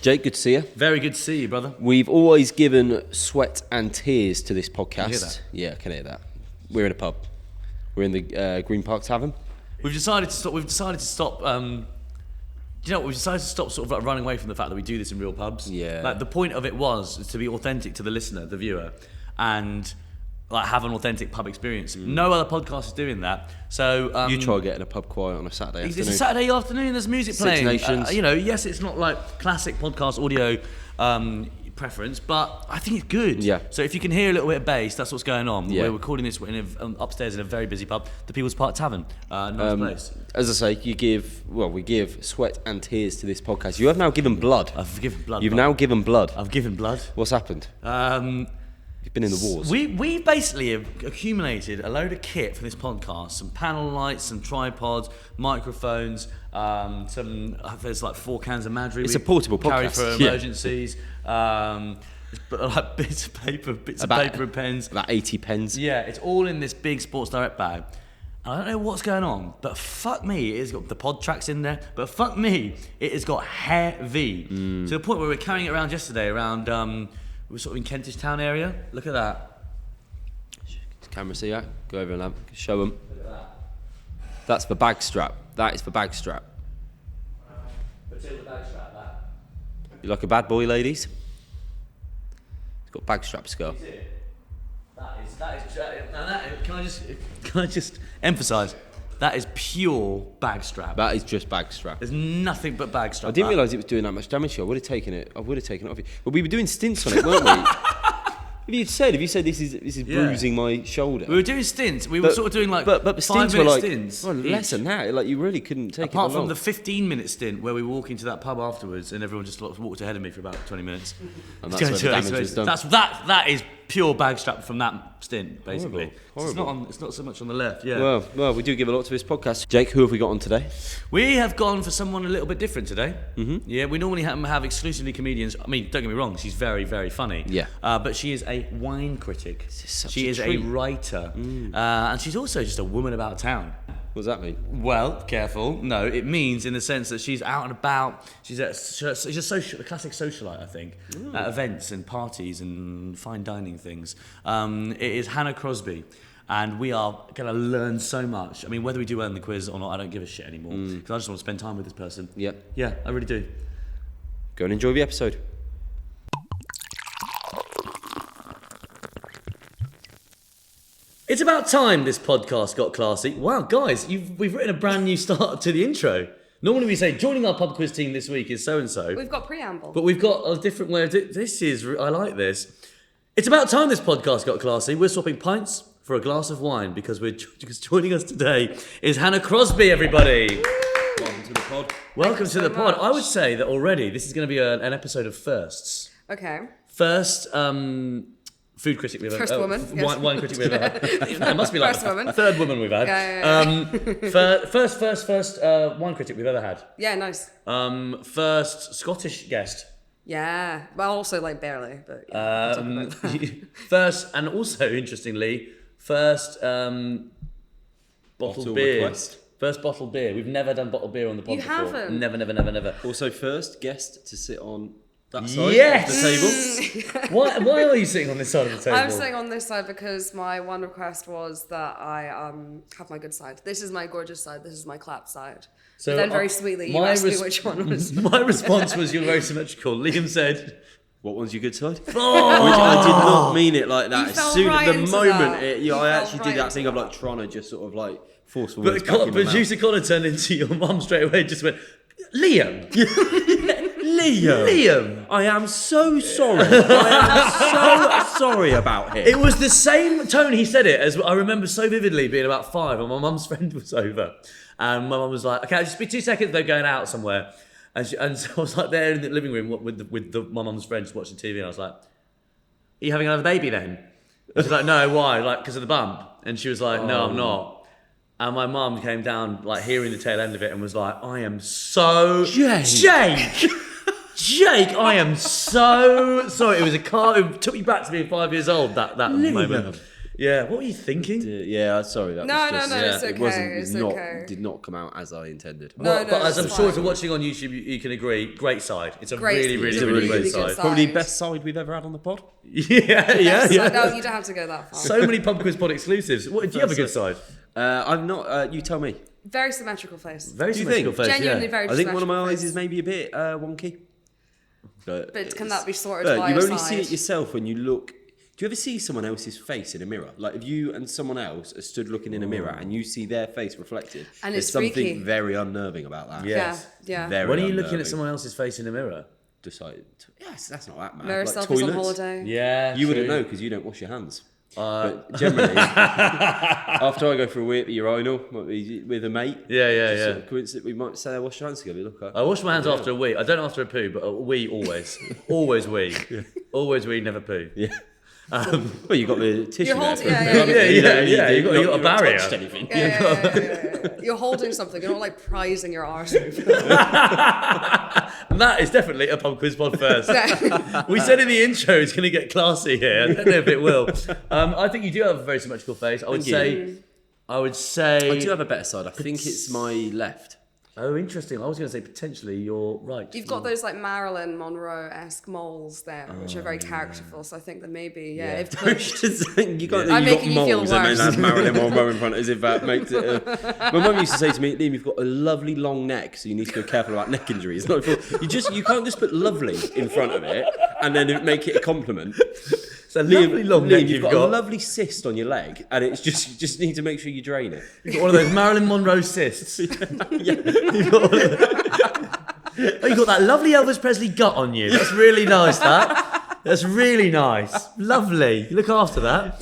Jake, good to see you. Very good to see you, brother. We've always given sweat and tears to this podcast. Can you hear that? Yeah, I can hear that. We're in a pub. We're in the Green Park Tavern. We've decided to stop. We've decided to stop sort of like running away from the fact that we do this in real pubs. Yeah. Like the point of it was to be authentic to the listener, the viewer, and like have an authentic pub experience. No other podcast is doing that. So You try getting a pub quiet on a Saturday afternoon. It's a Saturday afternoon. There's music Six playing. Nations. Yes, it's not like classic podcast audio preference, but I think it's good. Yeah. So if you can hear a little bit of bass, that's what's going on. Yeah. We're recording this upstairs in a very busy pub, the People's Park Tavern. Nice place. As I say, we give sweat and tears to this podcast. You have now given blood. I've given blood. You've now given blood. I've given blood. What's happened? You've been in the wars. We basically have accumulated a load of kit for this podcast. Some panel lights, some tripods, microphones, there's like 4 cans of Madry. It's a portable carry podcast. for emergencies. Like bits of paper and pens. About 80 pens. Yeah, it's all in this big Sports Direct bag. I don't know what's going on, but fuck me, it has got the pod tracks in there, but fuck me, it has got heavy. To the point where we were carrying it around yesterday around, we're sort of in Kentish Town area. Look at that. Camera see that? Go over and show them. Look at that. That's the bag strap. That is the bag strap. Matilda bag strap, that. You like a bad boy, ladies? It's got bag straps, girl. Is it? Can I just emphasise? That is pure bag strap. That is just bag strap. There's nothing but bag strap. I didn't realise it was doing that much damage to you. I would have taken it off you. But we were doing stints on it, weren't we? If you said this is bruising my shoulder. We were doing stints. We were sort of doing like but the stints were 5-minute like stints. well, less than that. Like you really couldn't take Apart it from along. the 15-minute stint where we were walking to that pub afterwards and everyone just walked ahead of me for about 20 minutes. And that's where the damage was done. That is pure bag strap from that stint, basically. Horrible. It's not so much on the left, yeah. Well, we do give a lot to this podcast. Jake, who have we got on today? We have gone for someone a little bit different today. Mm-hmm. Yeah, we normally have exclusively comedians. I mean, don't get me wrong, she's very, very funny. Yeah. But she is a wine critic. She is a writer. And she's also just a woman about town. What does that mean? Well, careful. No, it means in the sense that she's out and about. She's a classic socialite, I think, at events and parties and fine dining things. It is Hannah Crosbie, and we are going to learn so much. I mean, whether we do well in the quiz or not, I don't give a shit anymore because I just want to spend time with this person. Yep. Yeah, I really do. Go and enjoy the episode. It's about time this podcast got classy. Wow, guys, we've written a brand new start to the intro. Normally we say, joining our pub quiz team this week is so-and-so. We've got preamble. But we've got a different way of doing it. I like this. It's about time this podcast got classy. We're swapping pints for a glass of wine because joining us today is Hannah Crosbie, everybody. Welcome to the pod. Welcome to the pod. much. I would say that already this is going to be an episode of firsts. Okay. First, food critic we've ever First woman, yes. Wine critic we've ever had. No, it must be like First woman. third woman we've had. Yeah. First wine critic we've ever had. Yeah, nice. First Scottish guest. Yeah. Well, also like barely, but yeah, we'll talk about that. First, and also interestingly, first bottled beer. Request. First bottled beer. We've never done bottled beer on the pod You before. haven't? Never. Also, first guest to sit on that side Yes! of the table. Why are you sitting on this side of the table? I'm sitting on this side because my one request was that I have my good side. This is my gorgeous side. This is my clap side. So But then very sweetly, you asked me which one was. My response was you're very symmetrical. Liam said, What one's your good side? oh! Which I did not mean it like that. You As fell soon right as the into moment that. I You actually fell did that right thing into of like trying to just sort of like forceful But words back in my mouth. producer Connor turned into your mum straight away and just went, Liam! Liam, I am so sorry. I am so sorry about him. It was the same tone he said it as I remember so vividly being about 5 and my mum's friend was over and my mum was like, okay, I'll just be 2 seconds, they're going out somewhere. And so I was like there in the living room with my mum's friend just watching TV and I was like, are you having another baby then? And she's like, no, why? Like, because of the bump? And she was like, no, I'm not. And my mum came down, like, hearing the tail end of it and was like, I am so... Jake, I am so sorry. It was a car. It took me back to being 5 years old, that moment. Yeah, what were you thinking? Yeah, sorry. That No, was no, just, no, it's It wasn't. okay, it's It's not. okay. Did not come out as I intended. No, But as I'm it's sure if fine. you're watching on YouTube, you can agree. Great side. It's a Great- really, it's really, a really, really great good side. side. Probably best side we've ever had on the pod. Yeah. So, no, you don't have to go that far. So many Pub Quiz Pod exclusives. What, do you have a good side? I'm not. You tell me. Very symmetrical face. Very Do you symmetrical think? face. Genuinely Yeah. very I think one of my symmetrical eyes face. is maybe a bit wonky. But can it's- that be sorted Look, by you your only see side? it yourself when you look. Do you ever see someone else's face in a mirror? Like if you and someone else are stood looking in a mirror and you see their face reflected, And there's it's something freaky. very unnerving about that. Yeah. Yeah, yeah. Very When are you looking unnerving. at someone else's face in the mirror? Decided. Yes, that's not that bad. Mirror like selfies toilets. on holiday. Yeah. You wouldn't know because you don't wash your hands. But generally, after I go for a wee at the urinal might be with a mate. Yeah. Coincidentally, we might say I wash your hands together. Look, I wash my hands after a wee. I don't after a poo, but a wee always. Always wee. Always wee, never poo. Yeah. Well, you got the tissue. You're there holding- for- yeah, you don't need yeah. the- You got you've a not barrier. touched anything. Yeah. You're holding something. You're not like prizing your arse. That is definitely a Pub Quiz Pod first. We said in the intro it's going to get classy here. I don't know if it will. I think you do have a very symmetrical face. I would say. I do have a better side. I think it's my left. Oh, interesting. I was going to say potentially you're right. You've got those like Marilyn Monroe-esque moles there, which are very characterful. So I think that maybe, if pushed. You got, I'm you got making you feel moles and then worse. have Marilyn Monroe in front as if that makes it. My mum used to say to me, Liam, you've got a lovely long neck, so you need to be careful about neck injuries. And I thought, you can't just put lovely in front of it and then make it a compliment. It's a lovely long neck You've got a lovely cyst on your leg, and it's just you just need to make sure you drain it. You've got one of those Marilyn Monroe cysts. You've got that lovely Elvis Presley gut on you. That's really nice, That's really nice. Lovely. You look after that.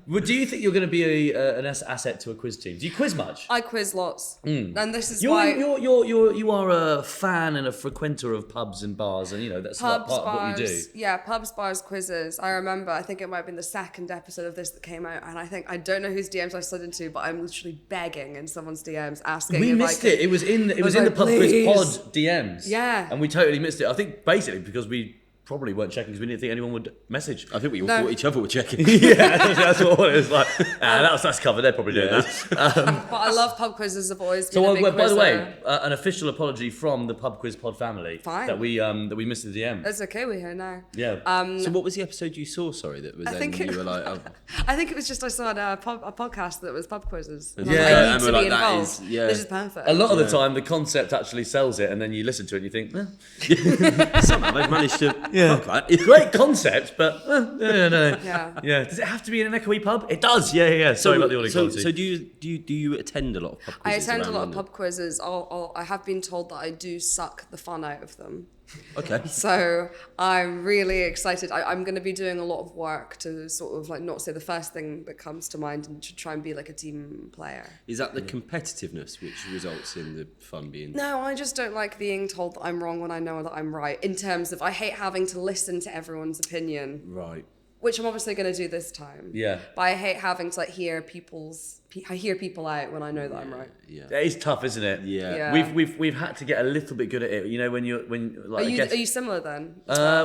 Do you think you're going to be an asset to a quiz team? Do you quiz much? I quiz lots. And this is You why... are a fan and a frequenter of pubs and bars, and that's Pubs, part of what you do. bars, yeah, pubs, bars, quizzes. I remember, I think it might have been the second episode of this that came out, and I don't know whose DMs I slid into, but I'm literally begging in someone's DMs, asking We if missed I could... it. It was in the like, Pub Quiz please. Pod DMs. Yeah. And we totally missed it. I think basically because we probably weren't checking because we didn't think anyone would message. I think we all No. thought each other were checking. Yeah, that's what it was like. That's covered. They're probably doing that. But I love pub quizzes. I've always been So, a big by the way, quizzer. an official apology from the Pub Quiz Pod family Fine. that we missed the DM. It's okay, we're here now. Yeah. So what was the episode you saw? Sorry, that was. I think you it- were like, oh. I think it was just I saw a podcast that was pub quizzes. And I was Yeah, like, I and need we're to like, be that involved. is- yeah. This is perfect. A lot of the time, the concept actually sells it, and then you listen to it and you think, somehow they've managed to. Yeah. Fuck that. great concept, but no. Yeah. Does it have to be in an echoey pub? It does. Yeah. Sorry about the audio quality. So do you attend a lot of pub I quizzes? attend a around lot of London? pub quizzes. I have been told that I do suck the fun out of them. Okay. So I'm really excited. I'm going to be doing a lot of work to sort of like not say the first thing that comes to mind and to try and be like a team player. Is that the competitiveness which results in the fun being? No, I just don't like being told that I'm wrong when I know that I'm right. In terms of, I hate having to listen to everyone's opinion, Right. which I'm obviously going to do this time. Yeah. But I hate having to like hear people out when I know that I'm right. Yeah. It is tough, isn't it? Yeah. Yeah. We've had to get a little bit good at it. You know, when like Are I you guess, similar then?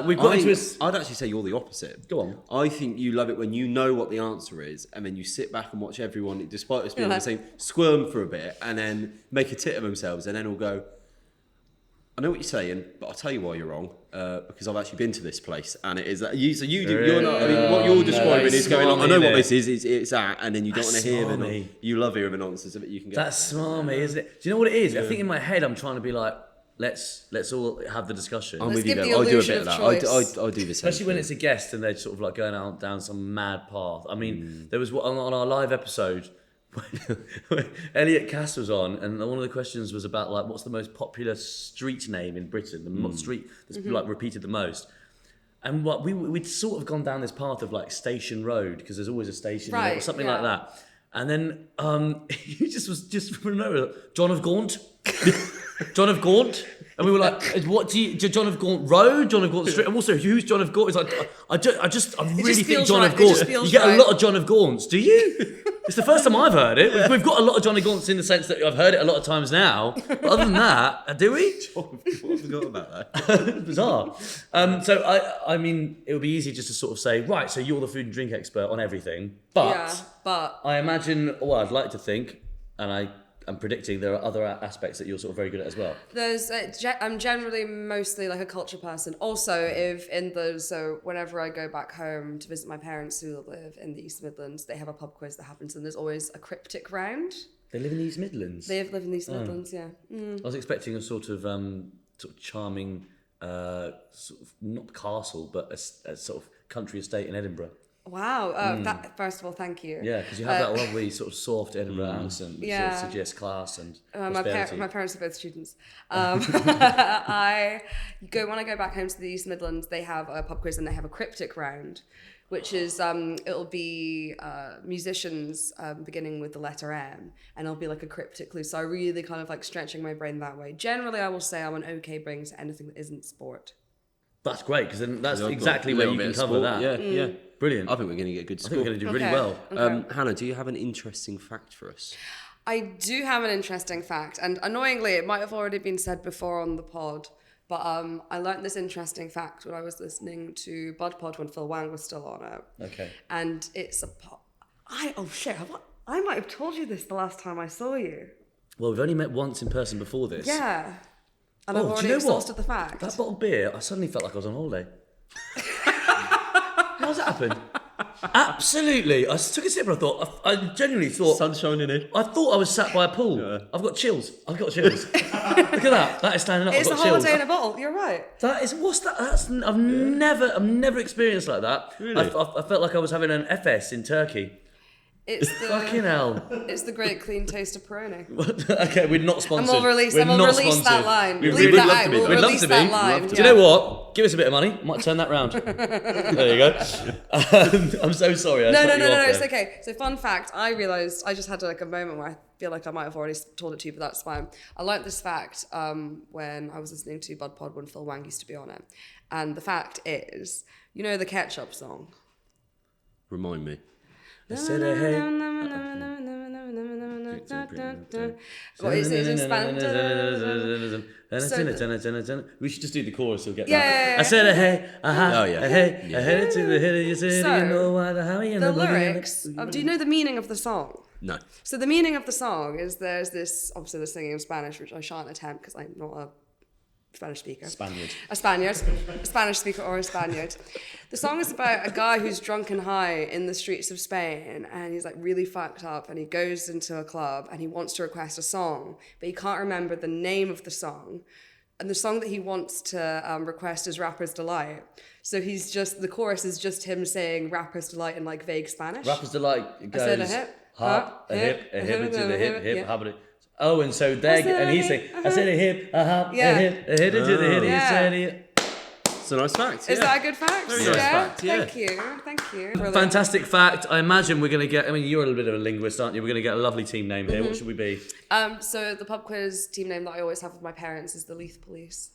we've got into I'd actually say you're the opposite. Go on. I think you love it when you know what the answer is, and then you sit back and watch everyone, despite us being Yeah. the same, squirm for a bit, and then make a tit of themselves, and then all go, I know what you're saying, but I'll tell you why you're wrong, because I've actually been to this place, and it is that you. So you do. You're not. I mean, what you're describing that's is going on. I know smarmy, what isn't this is. It's that, and then you don't want That's to hear smarmy. You love hearing the nonsense of it. You can get. That's smarmy, isn't it? Do you know what it is? I think in my head I'm trying to be like, let's all have the discussion. I'm Let's with you give there. the I do a illusion bit of of that. choice. I do the same. Especially when thing. it's a guest and they're sort of like going out down some mad path. I mean, there was on our live episode when Elliot Cass was on, and one of the questions was about like what's the most popular street name in Britain, the street that's like repeated the most. And what we'd sort of gone down this path of like Station Road because there's always a station in it, or Right, something yeah. like that. And then he just from nowhere, John of Gaunt, John of Gaunt. And we were like, what do you, John of Gaunt Road, John of Gaunt Street? And also, who's John of Gaunt? It's like, I really think feels John right. of It just Gaunt. feels You get right. a lot of John of Gaunts, do you? It's the first time I've heard it. We've got a lot of John of Gaunts in the sense that I've heard it a lot of times now. But other than that, do we? I forgot about that. Bizarre. So, I mean, it would be easy just to sort of say, right, so you're the food and drink expert on everything. But I imagine, well, I'd like to think, and I'm predicting there are other aspects that you're sort of very good at as well. I'm generally mostly like a culture person. Also, so whenever I go back home to visit my parents who live in the East Midlands, they have a pub quiz that happens, and there's always a cryptic round. They live in the East Midlands? They live in the East Midlands, yeah. I was expecting a sort of charming, sort of not castle, but a sort of country estate in Edinburgh. Wow. First of all, thank you. Yeah, because you have that lovely sort of soft Edinburgh accent, which sort of suggests class and prosperity. My parents are both students. When I go back home to the East Midlands, they have a pub quiz and they have a cryptic round, which is it'll be musicians beginning with the letter M, and it'll be like a cryptic clue. So I really kind of like stretching my brain that way. Generally, I will say I'm an okay brain to anything that isn't sport. That's great, because then that's exactly where you can cover that. Yeah. Brilliant. I think we're going to get a good I score. think we're going to do really well. Okay. Hannah, do you have an interesting fact for us? I do have an interesting fact, and annoyingly, it might have already been said before on the pod, but I learnt this interesting fact when I was listening to Bud Pod when Phil Wang was still on it. Okay. And it's I might have told you this the last time I saw you. Well, we've only met once in person before this. Yeah. And Oh, I've do already you know what? exhausted the fact. That bottle of beer, I suddenly felt like I was on holiday. How's that happened? Absolutely. I took a sip and I genuinely thought... Sun shining in. I thought I was sat by a pool. Yeah. I've got chills. Look at that. That is standing up. It's a I've got chills. holiday in a bottle. You're right. That is, what's that? I've never experienced like that. Really? I felt like I was having an FS in Turkey. It's Fucking hell. It's the great clean taste of Peroni. Okay, we're not sponsored. And we'll release We're that sponsored. line. We Leave really that love out. to be. We'll We'd love release to that be. line. Do you know what? Give us a bit of money. Might turn that round. There you go. I'm so sorry. No, it's okay. So fun fact, I realised, I just had like a moment where I feel like I might have already told it to you, but that's fine. I learnt this fact when I was listening to Bud Pod when Phil Wang used to be on it. And the fact is, you know the ketchup song? Remind me. I said, hey. What is it in Spanish? We should just do the chorus. You'll get Yeah, that. yeah, yeah. I said, hey, Oh, yeah. hey, Yeah. I headed to the hill. You said, So, you know why the how you The lyrics, do you know the meaning of the song? No. So the meaning of the song is there's this, obviously they're singing in Spanish, which I shan't attempt because I'm not a Spanish speaker. A Spanish speaker or a Spaniard. The song is about a guy who's drunk and high in the streets of Spain, and he's like really fucked up, and he goes into a club and he wants to request a song, but he can't remember the name of the song. And the song that he wants to request is Rapper's Delight. So the chorus is just him saying Rapper's Delight in like vague Spanish. Rapper's Delight goes, I said a hip, hop, a hip into the hip, yeah. hop it. Oh, and so and he's saying, I said a hip, a hop, Yeah. a hip into the hip, you Yeah. said it. It's a nice fact. Is yeah. that a good fact? Very nice fact, yeah. Thank you. Brilliant. Fantastic fact. I imagine we're going to get, I mean, you're a little bit of a linguist, aren't you? We're going to get a lovely team name here. What should we be? So the pub quiz team name that I always have with my parents is the Leith Police.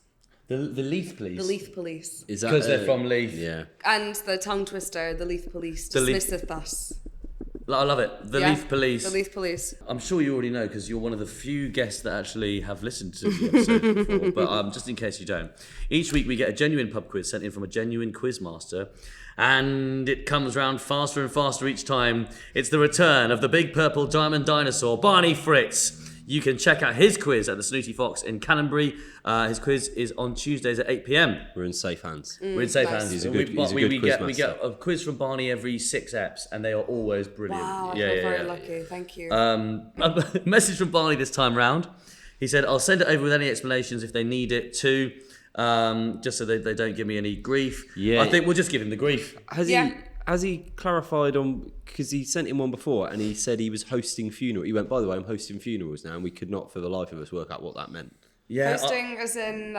The Leith Police? The Leith Police. Is that Because they're from Leith. Yeah. And the tongue twister, the Leith Police, The Leith- dismisseth us. I love it. The Yeah, Leith Police. The Leith Police. I'm sure you already know because you're one of the few guests that actually have listened to the episode before. But just in case you don't, each week we get a genuine pub quiz sent in from a genuine quiz master, and it comes round faster and faster each time. It's the return of the big purple diamond dinosaur, Barney Fritz. You can check out his quiz at the Snooty Fox in Canonbury. His quiz is on Tuesdays at 8 p.m. We're in safe hands. We're in safe nice. hands. He's a good quiz we get master. a quiz from Barney every 6 eps, and they are always brilliant. Wow, I feel very lucky. Thank you. A message from Barney this time round. He said, I'll send it over with any explanations if they need it too, just so they don't give me any grief. Yeah. I think we'll just give him the grief. Has he clarified on, because he sent him one before and he said he was hosting funeral. He went, by the way, I'm hosting funerals now, and we could not for the life of us work out what that meant. Yeah, Hosting as in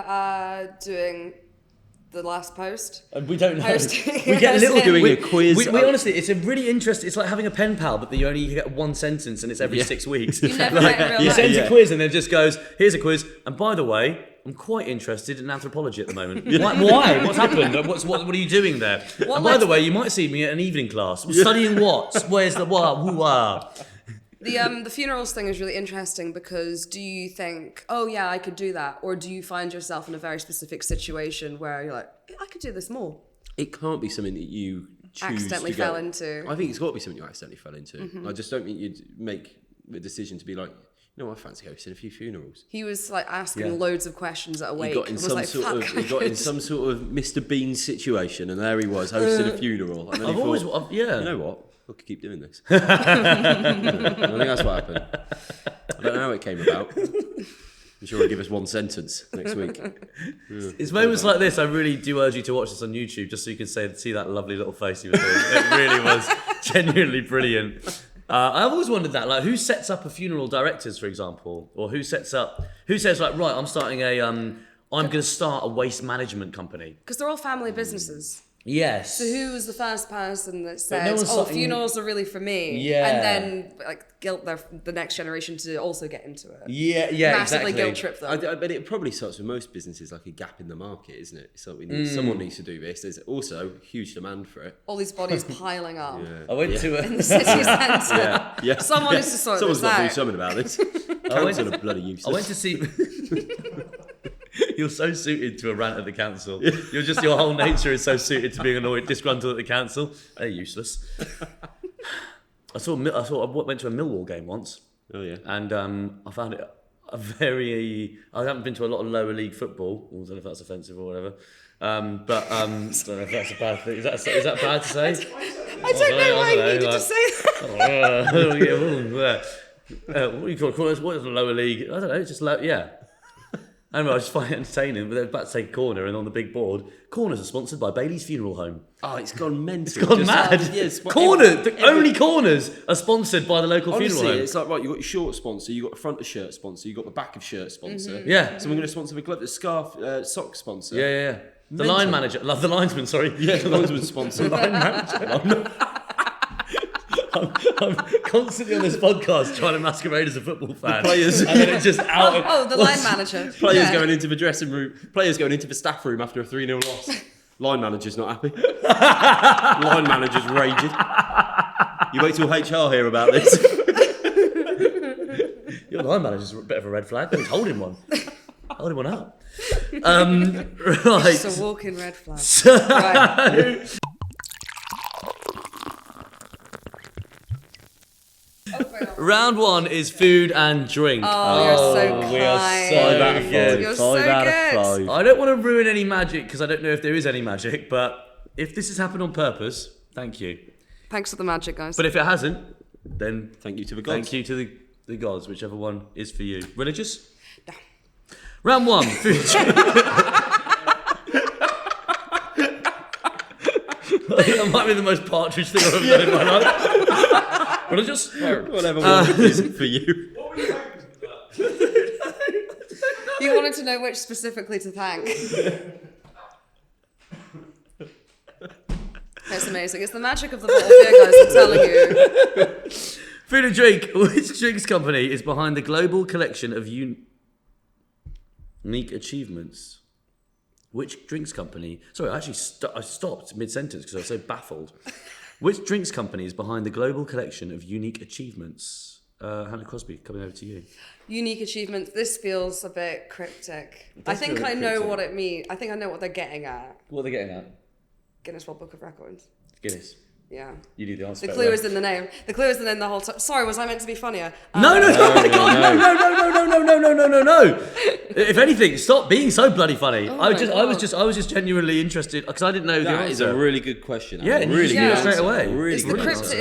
doing the last post. we don't know. Hosting We get as little in- Doing a quiz. We honestly, it's a really interesting. It's like having a pen pal, but you only get one sentence, and it's every 6 weeks. You never met in real He life. sends a quiz, and then just goes, "Here's a quiz." And by the way, I'm quite interested in anthropology at the moment. Why? What's happened? What are you doing there? And by the way, you might see me at an evening class. Studying what? Where's the what? The funerals thing is really interesting because do you think, oh yeah, I could do that? Or do you find yourself in a very specific situation where you're like, I could do this more? It can't be something that you accidentally fell into. I think it's got to be something you accidentally fell into. I just don't think you'd make the decision to be like, I fancy hosting a few funerals. He was like asking loads of questions at a wake. He got in some sort of Mr. Bean situation, and there he was hosting a funeral. And then you know what? I could keep doing this. I think that's what happened. I don't know how it came about. I'm sure he'll give us one sentence next week. It's moments like this, I really do urge you to watch this on YouTube, just so you can see that lovely little face he was doing. It really was genuinely brilliant. I've always wondered that, like, who sets up a funeral directors, for example, or who says like, right, I'm going to start a waste management company. Because they're all family businesses. Yes. So who was the first person that said, funerals are really for me? Yeah. And then like guilt the next generation to also get into it. Yeah, Massively exactly. guilt trip them. But it probably starts with most businesses like a gap in the market, isn't it? So someone needs to do this. There's also huge demand for it. All these bodies piling up. I went to in the city centre. Yeah. Someone needs to sort Someone's this got to out. do something about this. Council are bloody useless. I went to see... You're so suited to a rant at the council. Your whole nature is so suited to being annoyed, disgruntled at the council. They're useless. I went to a Millwall game once. Oh yeah. And I found it I haven't been to a lot of lower league football. I don't know if that's offensive or whatever. I don't know if that's a bad thing. Is that bad to say? I don't know why you needed to say that. What do you call it? What is a lower league? I don't know. It's just yeah. Anyway, I just find it entertaining, but they're about to take a corner, and on the big board, corners are sponsored by Bailey's Funeral Home. Oh, it's gone mental. It's gone mad. Only corners are sponsored by the local funeral home. It's like, right, you've got your short sponsor, you've got the front of shirt sponsor, you've got the back of shirt sponsor. Yeah. Someone going to sponsor the glove, the scarf, sock sponsor. Yeah. The line manager, the linesman, sorry. Yeah, the linesman sponsor. Line manager. I'm constantly on this podcast trying to masquerade as a football fan. The players. And then it's just out. The line manager. Players going into the dressing room. Players going into the staff room after a 3-0 loss. Line manager's not happy. Line manager's raging. You wait till HR hear about this. Your line manager's a bit of a red flag. He's holding one. Holding one up. Right. Just a walking red flag. Right. Round one is food and drink. Oh, you're so kind. We are so good. You're so good. I don't want to ruin any magic because I don't know if there is any magic, but if this has happened on purpose, thank you. Thanks for the magic, guys. But if it hasn't, then thank you to the gods. Thank you to the gods, whichever one is for you. Religious? No. Round one, food and drink. That might be the most partridge thing I've ever done in my life. Religious? Whatever one is for you. You wanted to know which specifically to thank. That's amazing. It's the magic of the bottle of beer, guys, I'm telling you. Food and drink. Which drinks company is behind the global collection of unique achievements? Which drinks company... Sorry, I actually I stopped mid-sentence because I was so baffled. Which drinks company is behind the global collection of unique achievements? Hannah Crosbie, coming over to you. Unique achievements. This feels a bit cryptic. I think I know what it means. I think I know what they're getting at. What are they getting at? Guinness World Book of Records. Guinness. Yeah. You knew the answer. The clue is in the name. The clue is in the name the whole time. Sorry, was I meant to be funnier? No. If anything, stop being so bloody funny. I was just genuinely interested because I didn't know the answer. That is a really good question. Yeah, really good straight away. Really It's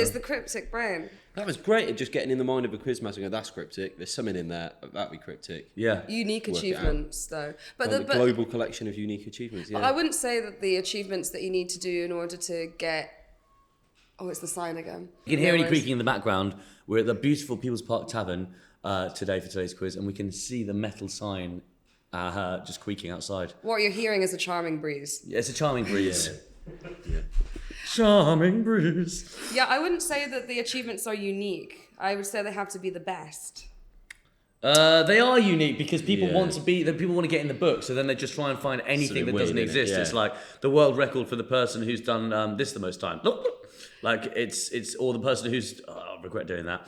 the cryptic brain. That was great at just getting in the mind of a quizmaster and go, that's cryptic. There's something in there. That'd be cryptic. Yeah. Unique achievements, though. But the global collection of unique achievements, yeah. I wouldn't say that the achievements that you need to do in order to get... Oh, it's the sign again. You can hear any creaking in the background. We're at the beautiful People's Park Tavern today for today's quiz, and we can see the metal sign just creaking outside. What you're hearing is a charming breeze. Yeah, it's a charming breeze. Yeah. Charming breeze. Yeah, I wouldn't say that the achievements are unique. I would say they have to be the best. They are unique because people Yeah. want to be. People want to get in the book, so then they just try and find anything Something that doesn't weird, innit? exist. Yeah. It's like the world record for the person who's done this the most time. Like it's or the person who's I regret doing that.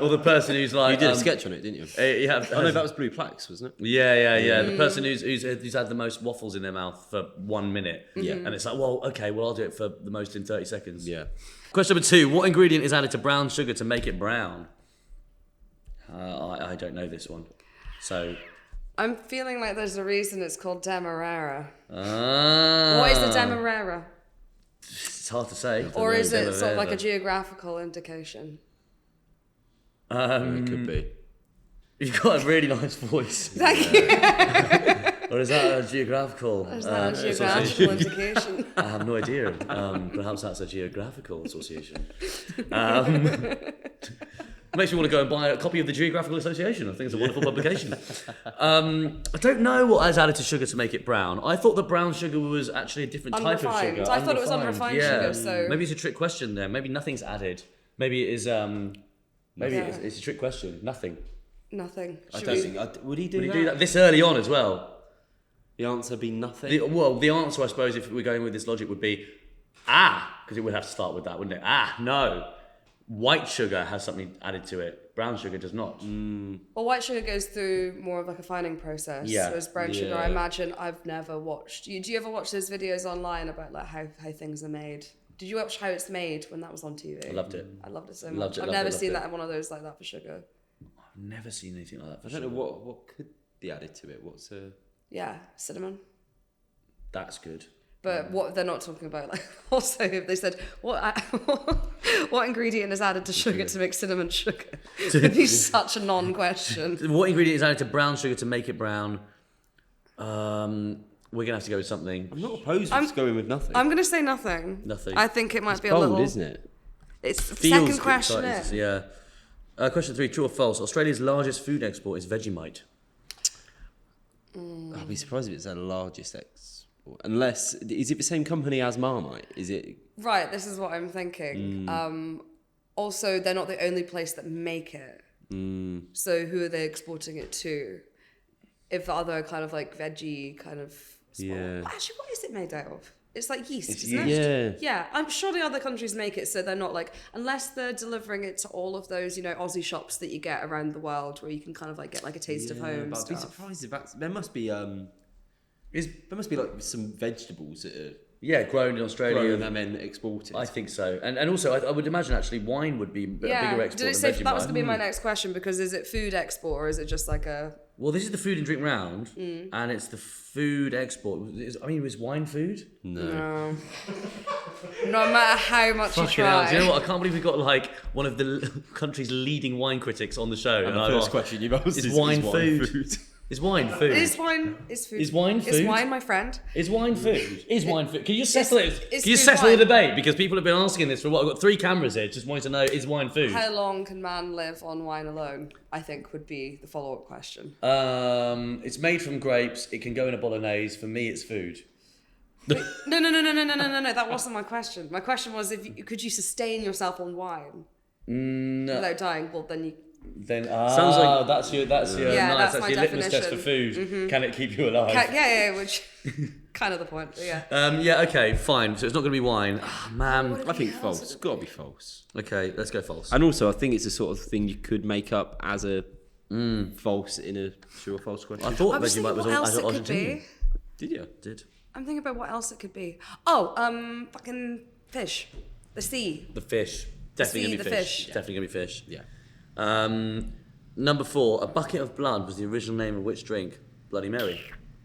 Or the person who's like You did a sketch on it, didn't you? Yeah, Oh no, that was Blue Plaques, wasn't it? yeah. The person who's had the most waffles in their mouth for 1 minute. Yeah. And it's like, well, okay, well I'll do it for the most in 30 seconds. Yeah. Question number 2: what ingredient is added to brown sugar to make it brown? I don't know this one. So. I'm feeling like there's a reason it's called Demerara. Ah. What is the Demerara? It's hard to say. Or is it sort of like a geographical indication? It could be. You've got a really nice voice. Thank you. Or is that a geographical? Is that a association? geographical indication? I have no idea. Perhaps that's a geographical association. Makes me want to go and buy a copy of the Geographical Association. I think it's a wonderful publication. I don't know what is added to sugar to make it brown. I thought that brown sugar was actually a different type of Unrefined. sugar. I thought it was unrefined sugar, so- maybe it's a trick question there. Maybe nothing's added. Maybe it is. Maybe Yeah. it's a trick question. Nothing. Nothing. I Should don't we- think. Would he do Would that? you do that this early on as well? The answer be nothing. The answer, I suppose, if we're going with this logic, would be because it would have to start with that, wouldn't it? No. White sugar has something added to it. Brown sugar does not. Well, white sugar goes through more of like a fining process. Yeah. Whereas brown sugar, I Yeah. imagine, I've never watched. Do you ever watch those videos online about like how things are made? Did you watch How It's Made when that was on TV? I loved it. I loved it so Loved much. it, I've loved never it, seen loved that in one of those like that for sugar. I've never seen anything like that. I don't know what could be added to it. What's a Yeah, cinnamon. That's good. But what they're not talking about, like also if they said what ingredient is added to sugar to make cinnamon sugar, it'd be such a non-question. What ingredient is added to brown sugar to make it brown? We're gonna have to go with something. I'm not opposed to going with nothing. I'm gonna say nothing. Nothing. I think it might be a bold, little. isn't it? It's the Feels second question. exciting, yeah. Question 3: true or false? Australia's largest food export is Vegemite. I'd be surprised if it's their largest export. Unless, is it the same company as Marmite? Is it? Right, this is what I'm thinking. Also, they're not the only place that make it. So who are they exporting it to? If the other kind of like veggie kind of... Yeah. Actually, what is it made out of? It's like yeast, It's isn't yeast. it? Yeah, I'm sure the other countries make it, so they're not like... Unless they're delivering it to all of those, Aussie shops that you get around the world where you can kind of like get like a taste of home But I'd be stuff. surprised if that's... There must be like some vegetables that are Yeah, grown in Australia. grown and then exported. I think so. And also, I would imagine actually wine would be a bigger export Did it than say Vegemite. that was going to be my next question? Because is it food export or is it just like a... Well, this is the food and drink round, and it's the food export. Was wine food? No. No matter how much you Fucking hell. try. Do you know what? I can't believe we've got like one of the country's leading wine critics on the show. and the I've first asked, question you've asked is is wine food? Is wine food? Is wine is food? Is wine Is food? wine my friend? Is wine food? Is wine food? Can you settle it? is Can you food settle the wine? debate? Because people have been asking this for what? I've got 3 cameras here. Just wanting to know: is wine food? How long can man live on wine alone? I think would be the follow-up question. It's made from grapes. It can go in a bolognese. For me, it's food. No. That wasn't my question. My question was could you sustain yourself on wine without dying? Well, then you. Then Sounds like- that's your Yeah, nice. that's That's my your litmus test for definition. food. Can it keep you alive? Yeah, which kind of the point. But yeah. Yeah. Okay. Fine. So it's not going to be wine. Oh, man. I think false. It's got to be false. Okay. Let's go false. And also, I think it's the sort of thing you could make up as a false in a true or false question. I thought I was Vegemite thinking was what else it could Argentinian. be. Did you? Did I'm thinking about what else it could be. Oh, fucking fish. The sea. the fish? Definitely sea, gonna be the fish. fish. Definitely gonna be fish. Yeah. Number 4. A bucket of blood was the original name of which drink? Bloody Mary.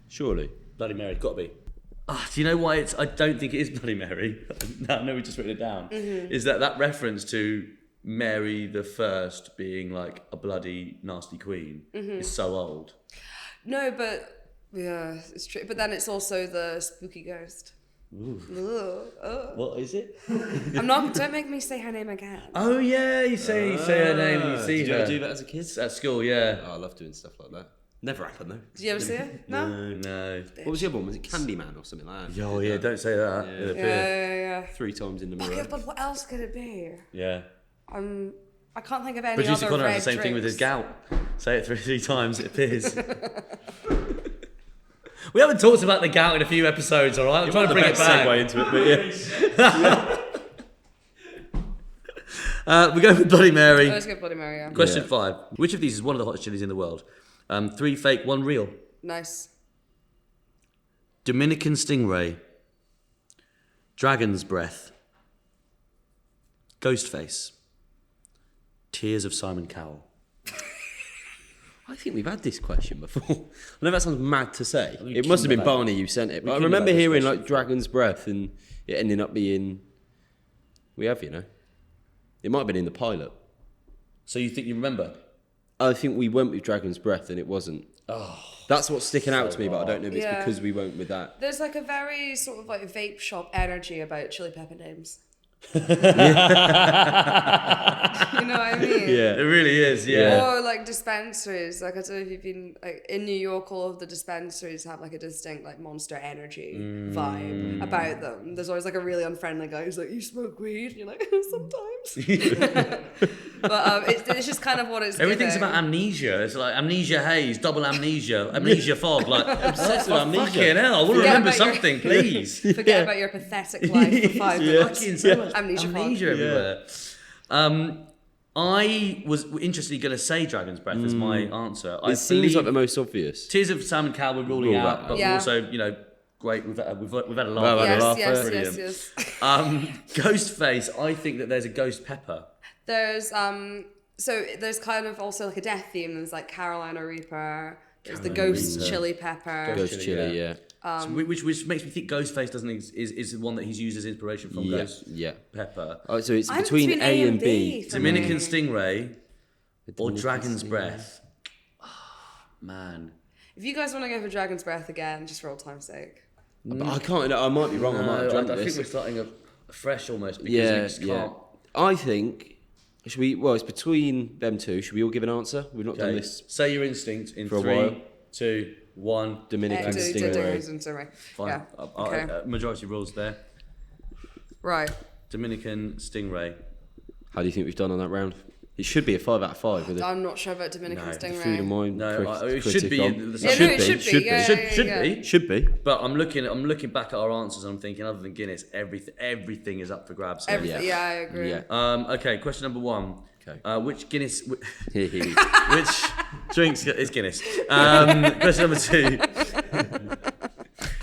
Surely. Bloody Mary. Got to be. Do you know why I don't think it is Bloody Mary? No, we just written it down. Is that reference to Mary the First being like a bloody nasty queen is so old. No, but yeah, it's true. But then it's also the spooky ghost. What is it? I'm not. Don't make me say her name again. Oh yeah, you say her name and you see Did you her. ever do that as a kid? At school, yeah. Oh, I love doing stuff like that. Never happened though. Did you ever see it? No. No. What was the other one? Was it Candyman or something like that? Oh yeah, don't say that. It'll appear. Yeah. 3 times in the Okay, mirror. but what else could it be? Yeah. I'm I can't think of any Producer other Connor red has the same thing with his drinks. gout. Say it 3 times, it appears. We haven't talked about the gout in a few episodes, all right? I'm trying to bring it back. Segue into it, but yeah. We go with Bloody Mary. Let's go Bloody Mary, yeah. Question 5. Which of these is one of the hottest chilies in the world? 3 fake, 1 real. Nice. Dominican Stingray. Dragon's Breath. Ghostface. Tears of Simon Cowell. I think we've had this question before. I know that sounds mad to say. We It must have keep been about Barney who sent it. We But I keep remember about this hearing question. like Dragon's Breath and it ending up being... We have, you know. It might have been in the pilot. So you think you remember? I think we went with Dragon's Breath and it wasn't. Oh, That's what's sticking out to me, but I don't know if it's Yeah. because we went with that. There's like a very sort of like vape shop energy about chili pepper names. You know what I mean? it really is, yeah. Or like dispensaries, like I don't know if you've been like in New York, all of the dispensaries have like a distinct like Monster Energy vibe about them. There's always like a really unfriendly guy who's like, "You smoke weed?" And you're like, "Sometimes." But it's just kind of what it's. Everything's giving. about amnesia. It's like amnesia haze, double amnesia fog. Like, Obsessed with amnesia. fucking hell, I want to Forget remember about your- something, please. Forget about your pathetic life for 5 minutes. Fucking so much Amnesia amnesia fog. everywhere. I was interestingly going to say Dragon's Breath as my answer. I It seems like the believe most obvious. Tears of Salmon Cow we're ruling Rule out, that but Yeah. we're also, you know, great. We've had a laugh. Well, with it. laugh, Yes, brilliant. yes. Ghostface. I think that there's a ghost pepper. There's so there's kind of also like a death theme. There's like Carolina Reaper. There's the Ghost Chili Pepper. Ghost chili, yeah. So which makes me think Ghostface is the one that he's used as inspiration from Yeah, Ghost yeah. Pepper. Oh, so it's I'm between A and B. for me. Dominican Stingray or Dominican Dragon's Stingray. Breath. Oh, man. If you guys want to go for Dragon's Breath again, just for old time's sake. But I can't. I might be wrong. I might have No, drunk I think this. we're starting afresh almost because Yeah, we just yeah. can't. I think. Should we? Well, it's between them two. Should we all give an answer? We've not done Okay. this. Say your instinct in For a 3, while. 2, 1. Dominican Stingray. Stingray. Fine. Yeah. Okay. Majority rules there. Right. Dominican Stingray. How do you think we've done on that round? It should be a 5 out of 5 with I'm not sure about Dominican No, the Stingray. food and wine. No, it critic should be on. in the Yeah, no, it should be. Yeah, Should yeah. be. Should be. But I'm looking back at our answers and I'm thinking, other than Guinness, everything is up for grabs. Here. Everything. Yeah, I agree. Yeah. Okay, question number 1. Okay. Which Guinness? Hee hee. Which drinks is Guinness? Question number 2.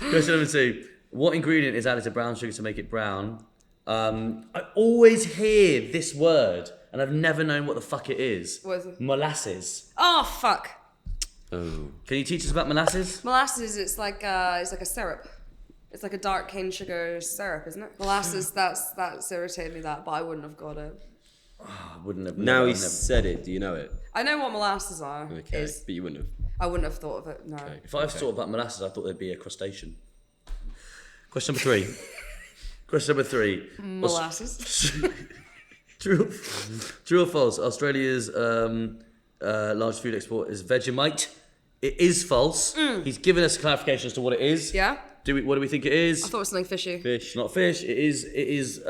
Question number 2. What ingredient is added to brown sugar to make it brown? I always hear this word, and I've never known what the fuck it is. What is it? Molasses. Oh fuck. Oh. Can you teach us about molasses? Molasses. It's like a syrup. It's like a dark cane sugar syrup, isn't it? Molasses. That's irritated me that, but I wouldn't have got it. I wouldn't have. Now never- he's said it. Do you know it? I know what molasses are. Okay. Is But you wouldn't have. I wouldn't have thought of it. No. Okay. If I thought about molasses, I thought there'd be a crustacean. Question number 3. Question number 3. Molasses. True or false? Australia's largest food export is Vegemite. It is false. He's given us a clarification as to what it is. Yeah. What do we think it is? I thought it was something fishy. Fish. It's not fish. It is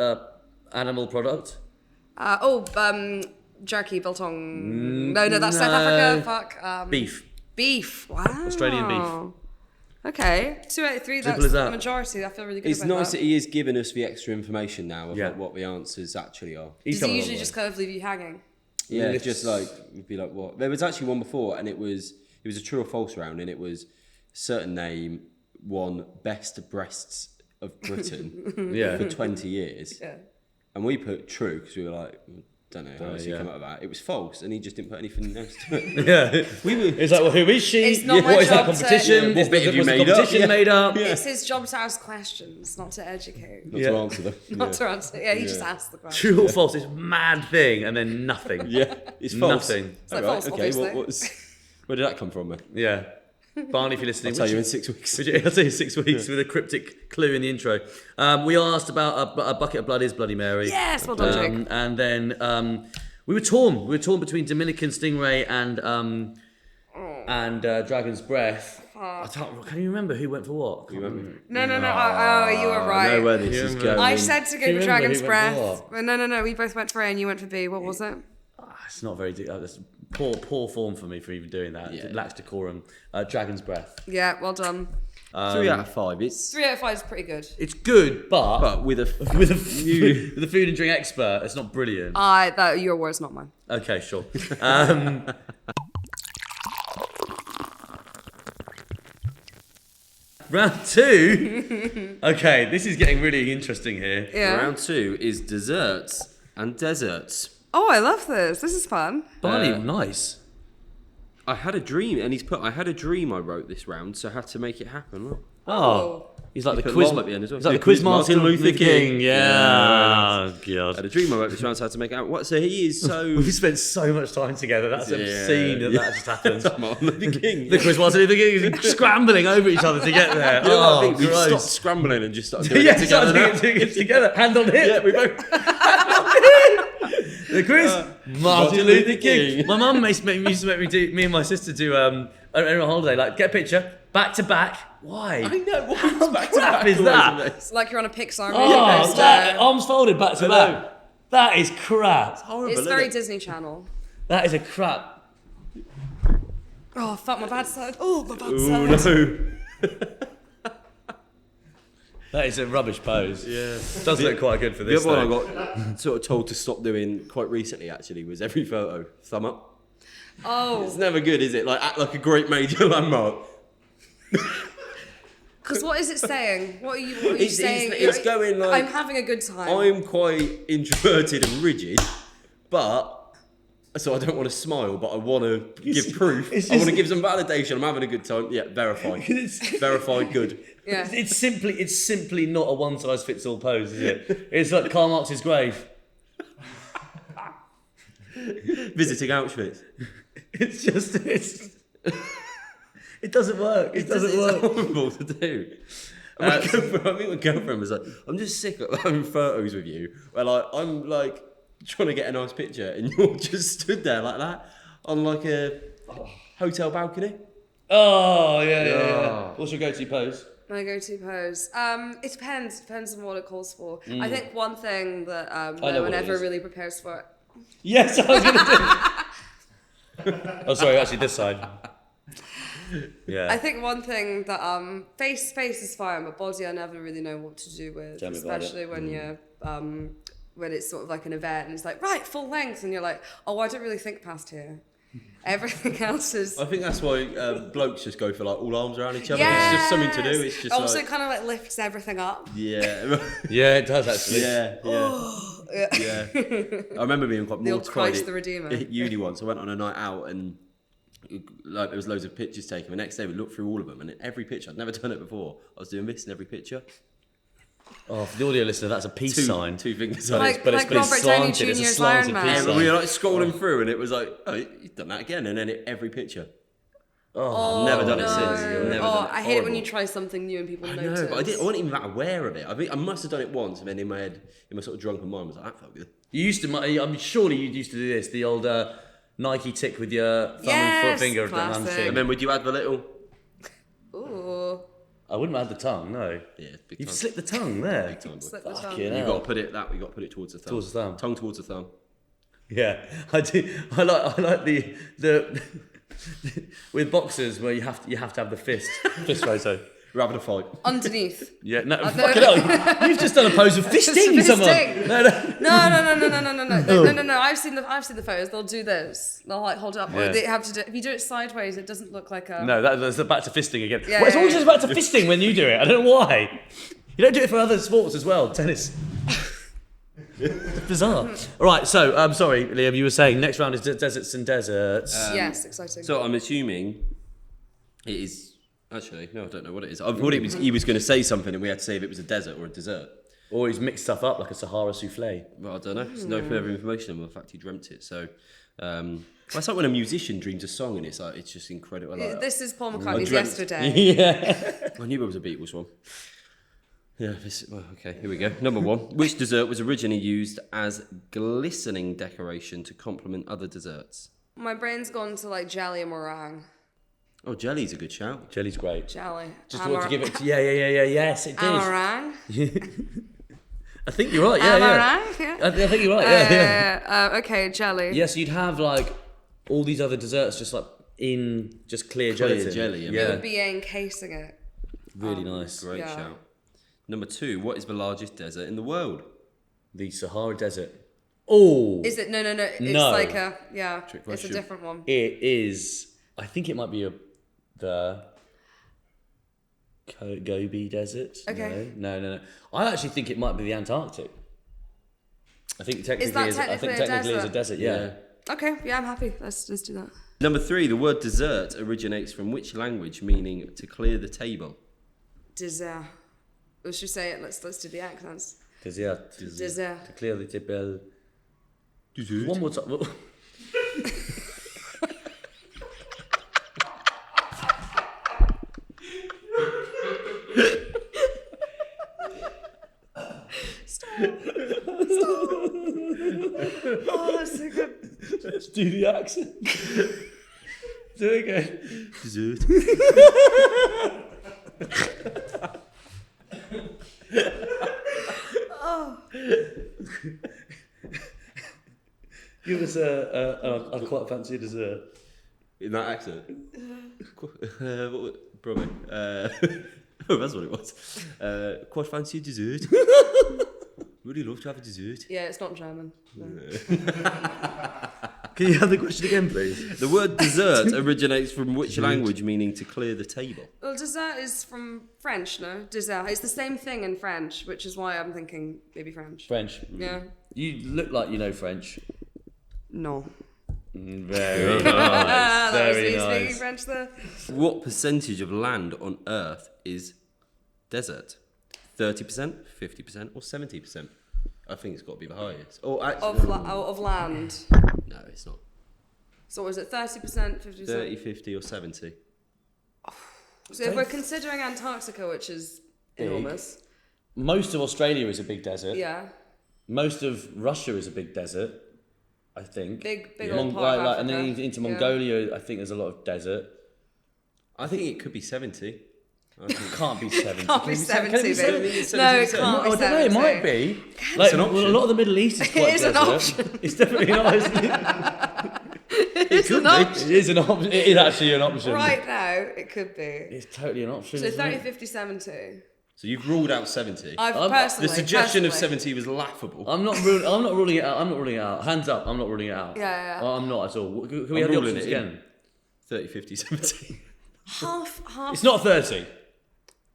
animal product. Jerky, biltong. No, that's South Africa. Fuck. Beef. Beef. Wow. Australian beef. Okay. 2 out of 3. Simple That's as the that. majority. I feel really good It's about nice that. that he is giving us the extra information now of Yeah. like, what the answers actually are. He's Does come a he long usually way. just kind of leave you hanging? Yeah, Lists. just like we'd be like, what? There was actually one before, and it was a true or false round, and it was certain name won best breasts of Britain Yeah. for 20 years, Yeah. and we put true because we were like, don't know how else he yeah. come up with that. It was false, and he just didn't put anything else to it. Yeah. We were. It's like, well, who is she? It's not my What is that job to- competition? Yeah, what bit have you Was the made up? competition Yeah. made up? It's his job to ask questions, not to educate. Not Yeah. to answer them. Not to answer. Yeah, he just Yeah. asked the question. True or false? This mad thing, and then nothing. Yeah, it's false. Nothing. like Alright, false, okay, obviously. where did that come from, man? Yeah. Barney, if you're listening, I'll tell would you in 6 weeks. I'll tell you 6 weeks with a cryptic clue in the intro. We asked about a bucket of blood is Bloody Mary. Yes, well done, Jake. And then we were torn. We were torn between Dominican Stingray and Dragon's Breath. Can you remember who went for what? No. Oh, you were I know right. where this is going. I said to Can go you for remember Dragon's who went for Breath. But no. We both went for A and you went for B. What was it? It's not very. That's poor form for me for even doing that. Yeah. It lacks decorum. Dragon's breath. Yeah, well done. 3 out of 5. It's 3 out of 5 is pretty good. It's good, but with a with a food and drink expert, it's not brilliant. Your words, not mine. Okay, sure. Round 2. Okay, this is getting really interesting here. Yeah. round 2 is desserts and deserts. Oh, I love this. This is fun. Barney, nice. I had a dream, and he's put. I had a dream. I wrote this round, so I had to make it happen. Look. Oh. He's like He the put quiz. lol at the end as well. He's like Yeah, the quiz Quiz master Martin Luther Luther King. King. Yeah. I God. had a dream. I wrote this round, so I had to make it out. What? So he is so. We've spent so much time together. That's obscene that just happened. Martin Luther King. The quiz master Luther King is scrambling over each other to get there. You know what I Oh, think? We gross. stopped scrambling and just started doing Yeah, it together. together. Doing it together. Hand on hip. Yeah, we both. The quiz, Martin Luther King. King. My mum used to make me do. Me and my sister do. On a holiday, like get a picture back to back. Why? I know. What How back to crap back is always that? amazing. It's like you're on a Pixar movie Oh, poster. that, arms folded back to I back. know. That is crap. Horrible, It's isn't very it? Disney Channel. That is a crap. Oh, fuck, my bad side. Oh, my bad Ooh, side. no. That is a rubbish pose. Yeah. Does look quite good for The this. other one though. I got sort of told to stop doing quite recently actually was every photo thumb up. It's Oh, never good, is it? Like act like a great major landmark. because what is it saying? What are you It's- saying? it's going like- I'm having a good time. I'm quite introverted and rigid, but so I don't want to smile, but I want to give proof. it's I want to just- give some validation. I'm having a good time. Yeah, verified. Verified good. Yeah. It's simply not a one size fits all pose, is it? It's like Karl Marx's grave. Visiting Auschwitz. It doesn't work. It doesn't It's work. horrible to do. And my girlfriend, I think my girlfriend was like, I'm just sick of having photos with you where like I'm like trying to get a nice picture and you're just stood there like that on like a hotel balcony. Oh yeah. Yeah. What's your go-to pose? My go-to pose. It depends. Depends on what it calls for. I think one thing that know no what one it ever is. really prepares for it. Yes, I was gonna do. Oh, sorry. Actually, this side. Yeah. I think one thing that face is fine, but body I never really know what to do with, Tell me about it. especially when you're when it's sort of like an event and it's like right full length and you're like, oh, I don't really think past here. Everything else is. I think that's why blokes just go for like all arms around each other. Yes! It's just something to do. It's just also like kind of like lifts everything up. yeah, Yeah, it does actually. yeah. Yeah. I remember being quite The old mortified Christ at the Redeemer. uni once. I went on a night out and like there was loads of pictures taken. The next day we looked through all of them and in every picture, I'd never done it before. I was doing this in every picture. Oh, for the audio listener, that's a peace sign. Two fingers. Like- But it's Robert Downey slanted. It's a Jr.'s slanted Iron Man. peace Yeah, but sign. we were like scrolling through and it was like, oh, you've done that again. And then every picture. Oh, I've never done it no. since. Never done Oh, it. I hate it when Horrible. you try something new and people I notice. know, but I wasn't even that aware of it. I must have done it once, and then in my head, in my sort of drunken mind, I was like, that felt good. You used to. I'm surely you used to do this. The old Nike tick with your thumb and Yes, foot finger of the classic. munching. And then would you add the little? Ooh, I wouldn't add the tongue. No. Yeah, big You've time. slipped the tongue there. Big time, boy. slip the tongue. Fucking You hell. got to put it you got to put it towards the thumb. Towards the thumb. Tongue towards the thumb. Yeah, I do. I like the with boxers where you have to have the fist photo. We're having a fight. Underneath. Yeah, no, no. fucking hell. You've just done a pose of fisting someone. Fisting. No. No. I've seen the photos. They'll do this. They'll like hold it up. Or Yeah. they have to do. If you do it sideways, it doesn't look like a. No, that's back to fisting again. Yeah, Well, it's yeah, always yeah. just back to fisting when you do it. I don't know why. You don't do it for other sports as well. Tennis. It's bizarre. All right, so I'm sorry, Liam. You were saying next round is deserts and deserts. Yes, exciting. So I'm assuming it is. Actually, no, I don't know what it is. I thought he was going to say something, and we had to say if it was a desert or a dessert. Or he's mixed stuff up like a Sahara souffle. Well, I don't know. There's no further information on the fact he dreamt it. So, well, it's like when a musician dreams a song, and it's like it's just incredible. Like, This is Paul McCartney's dreamt- Yesterday. Yeah. I knew it was a Beatles one. Yeah, well, okay, here we go. Number one. Which dessert was originally used as glistening decoration to complement other desserts? My brain's gone to like jelly and meringue. Oh, jelly's a good shout. Jelly's great. Jelly. Just want to give it. Yeah. Yes, it is. Meringue. I think you're right. Yeah, Am yeah. I right? Yeah. I think you're right. Yeah. Okay, jelly. Yes, you'd have like all these other desserts just like in just clear gelatin. jelly, It would be encasing it. Really nice. Great Yeah. shout. Number 2, what is the largest desert in the world? The Sahara Desert. Oh, Is it? No. It's No. like it's a question. different one. it is. I think it might be the Gobi Desert. Okay. No. I actually think it might be the Antarctic. I think technically, that is, I think technically a technically it's a desert. Yeah. Okay, yeah, I'm happy. Let's do that. Number 3, the word dessert originates from which language, meaning to clear the table? Dessert. We should say it. Let's do the accents. Desert. Dessert. To clear the table. Dessert. One more time. Oh, that's so good. Let's do the accent. Do it again. Dessert. Give us a quite fancy dessert. In that accent? Probably. Oh, that's what it was. Quite fancy dessert. Really love to have a dessert. Yeah, it's not German. No. Can you have the question again, please? The word dessert originates from which language, meaning to clear the table? Well, dessert is from French, no? Dessert. It's the same thing in French, which is why I'm thinking maybe French. French. Yeah. You look like you know French. No. Very nice. That was Very me speaking nice. French there. What percentage of land on Earth is desert? 30%, 50%, or 70%? I think it's got to be the highest. Or actually, Of land. no, it's not. So was it 30%, 50%? 30, 50, or 70? So if we're considering Antarctica, which is enormous. Most of Australia is a big desert. Yeah. Most of Russia is a big desert, I think. Big old part of and then Africa. into Yeah. Mongolia, I think there's a lot of desert. I think it could be 70. It can't be 70. Can't be 70, be babe. 70? No, it 70%? can't be I don't know, 70. it might be. Like, an option. well, a lot of the Middle East is quite It is an desert. option. It's definitely not, isn't it? It's an option. It is an option. It is actually an option. Right now, it could be. It's totally an option. So isn't 30, it? 50, 70. So you've ruled out 70. Personally, The suggestion of personally. 70 was laughable. I'm not ruling it out. I'm not ruling it out. Hands up. I'm not ruling it out. Yeah. I'm not at all. Can we I'm have the ruling options it in. again? 30, 50, 70. Half. It's not 30.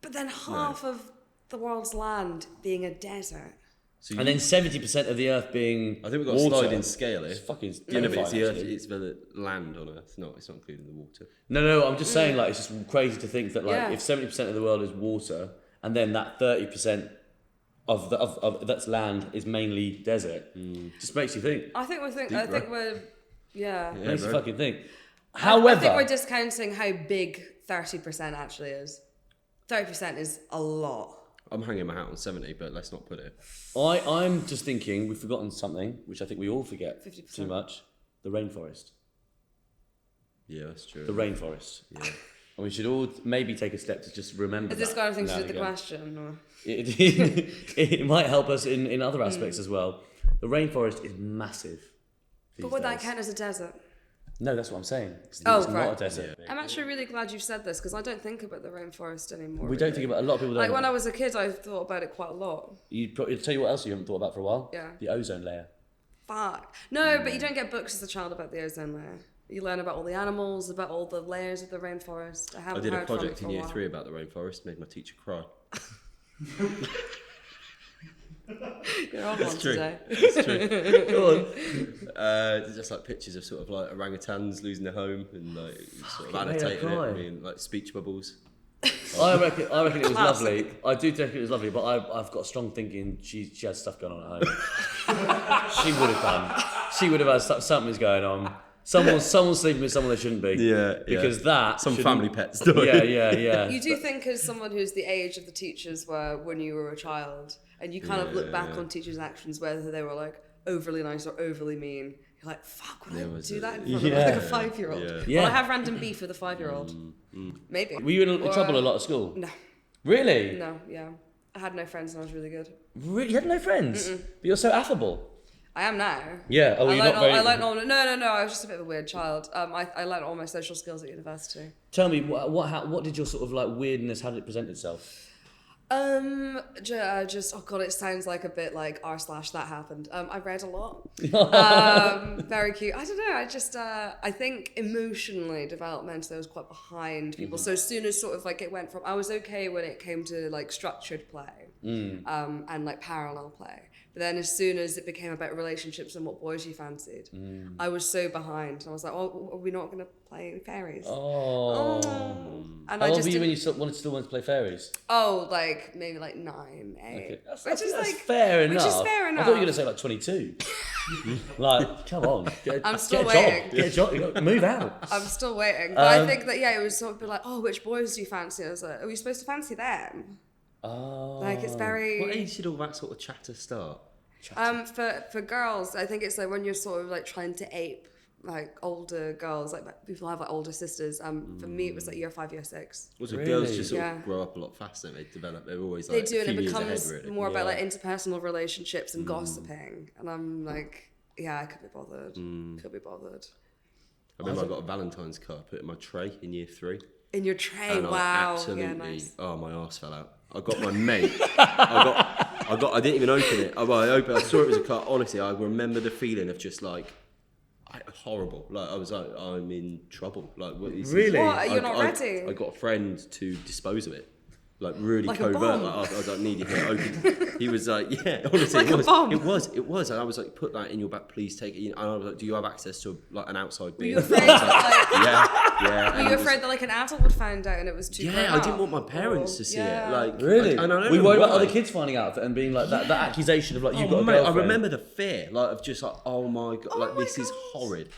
But then half of the world's land being a desert. So And then 70% of the Earth being I think we've got a water. sliding scale here. It's fucking Yeah, no, but it's the Earth, actually. it's the land on Earth. No, it's not including the water. No, I'm just saying, like, it's just crazy to think that, like, Yeah. if 70% of the world is water, and then that 30% of that's land is mainly desert, just makes you think. I think we're yeah. Makes you bro. fucking think. I However, think we're discounting how big 30% actually is. 30% is a lot. I'm hanging my hat on 70, but let's not put it. I'm just thinking we've forgotten something, which I think we all forget 50%. too much. The rainforest. Yeah, that's true. The rainforest. Yeah. And we should all maybe take a step to just remember Is this that got anything to now do with and the again. question? Or? It might help us in other aspects as well. The rainforest is massive. But these would that days. count as a desert? No, that's what I'm saying. It's Oh, not right. a desert. I'm actually really glad you've said this because I don't think about the rainforest anymore. We don't think about a lot of people. Don't Like when I was a kid, I thought about it quite a lot. I'll tell you what else you haven't thought about for a while. Yeah. The ozone layer. Fuck. No, but you don't get books as a child about the ozone layer. You learn about all the animals, about all the layers of the rainforest. I I haven't did a heard from it project for in a year while. 3 about the rainforest, made my teacher cry. You're on one true. today. It's true. Go on. Just like pictures of sort of like orangutans losing their home and like sort of it made her annotating it. cry. I mean, like speech bubbles. I reckon it was Classic. lovely. I do think it was lovely, but I've got strong thinking she has stuff going on at home. She would have done. She would have had something's going on. Someone's sleeping with someone they shouldn't be. Yeah, Because that Some shouldn't- family pet story. Yeah. You do think as someone who's the age of the teachers were when you were a child, and you kind of look back on teachers' actions, whether they were like overly nice or overly mean, you're like, fuck, would I do that in front of like a 5-year-old? Yeah. Yeah. Well, I have random beef with a 5-year-old. Maybe. Were you in Or- trouble a lot at school? No, Really? no, yeah. I had no friends and I was really good. Really? You had no friends? But you're so affable. I am now. Yeah. Oh, you're not very... I learned all. No. I was just a bit of a weird child. I learned all my social skills at university. Tell me, what did your sort of like weirdness, how did it present itself? Just oh god, it sounds like a bit like r/that happened. I read a lot. Very cute. I don't know. I just I think emotionally, developmentally, I was quite behind people. So as soon as sort of like it went from, I was okay when it came to like structured play, and like parallel play. But then as soon as it became about relationships and what boys you fancied, I was so behind. I was like, oh, are we not going to play fairies? Oh. And How I old just were you didn't- when you still wanted to play fairies? Oh, like maybe like 9, 8. Okay. That's like fair enough. Which is fair enough. I thought you were going to say like 22. Like, come on. I'm still get a waiting. job. Get a job. Move out. I'm still waiting. But I think that, it was sort of be like, oh, which boys do you fancy? I was like, are we supposed to fancy them? Oh. Like, it's very... What age did all that sort of chatter start? For girls, I think it's like when you're sort of like trying to ape like older girls, like people have like older sisters. For me, it was like year 5, year 6. Also, Really? girls just sort Yeah. of grow up a lot faster. They develop. They're always They like do, a and few it years becomes ahead, really. more about like interpersonal relationships and gossiping. And I'm like, I could be bothered. Could be bothered. I remember I got a Valentine's card put in my tray in year 3. In your tray, And I wow. absolutely, Yeah, nice. oh, my arse fell out. I got my mate. I didn't even open it. I saw it was a card. Honestly, I remember the feeling of just like, horrible. Like I was like, I'm in trouble. Like what is Really? What? You're not ready? I got a friend to dispose of it. Like really Like a covert. bomb? Like, I was like, needed to open. He was like, yeah, honestly, Like a bomb? It was. And I was like, put that in your back, please take it. And I was like, do you have access to like an outside bin? Were you afraid that like, Yeah. were And you it was- afraid that like an adult would find out and it was too grown Yeah, I didn't up? want my parents to see Yeah. it. Like, Really? and I don't We know worry about why. other kids finding out and being like that accusation of like you've got a Oh, mate, girlfriend. I remember the fear, like of just like, oh my god, like my this is God. horrid.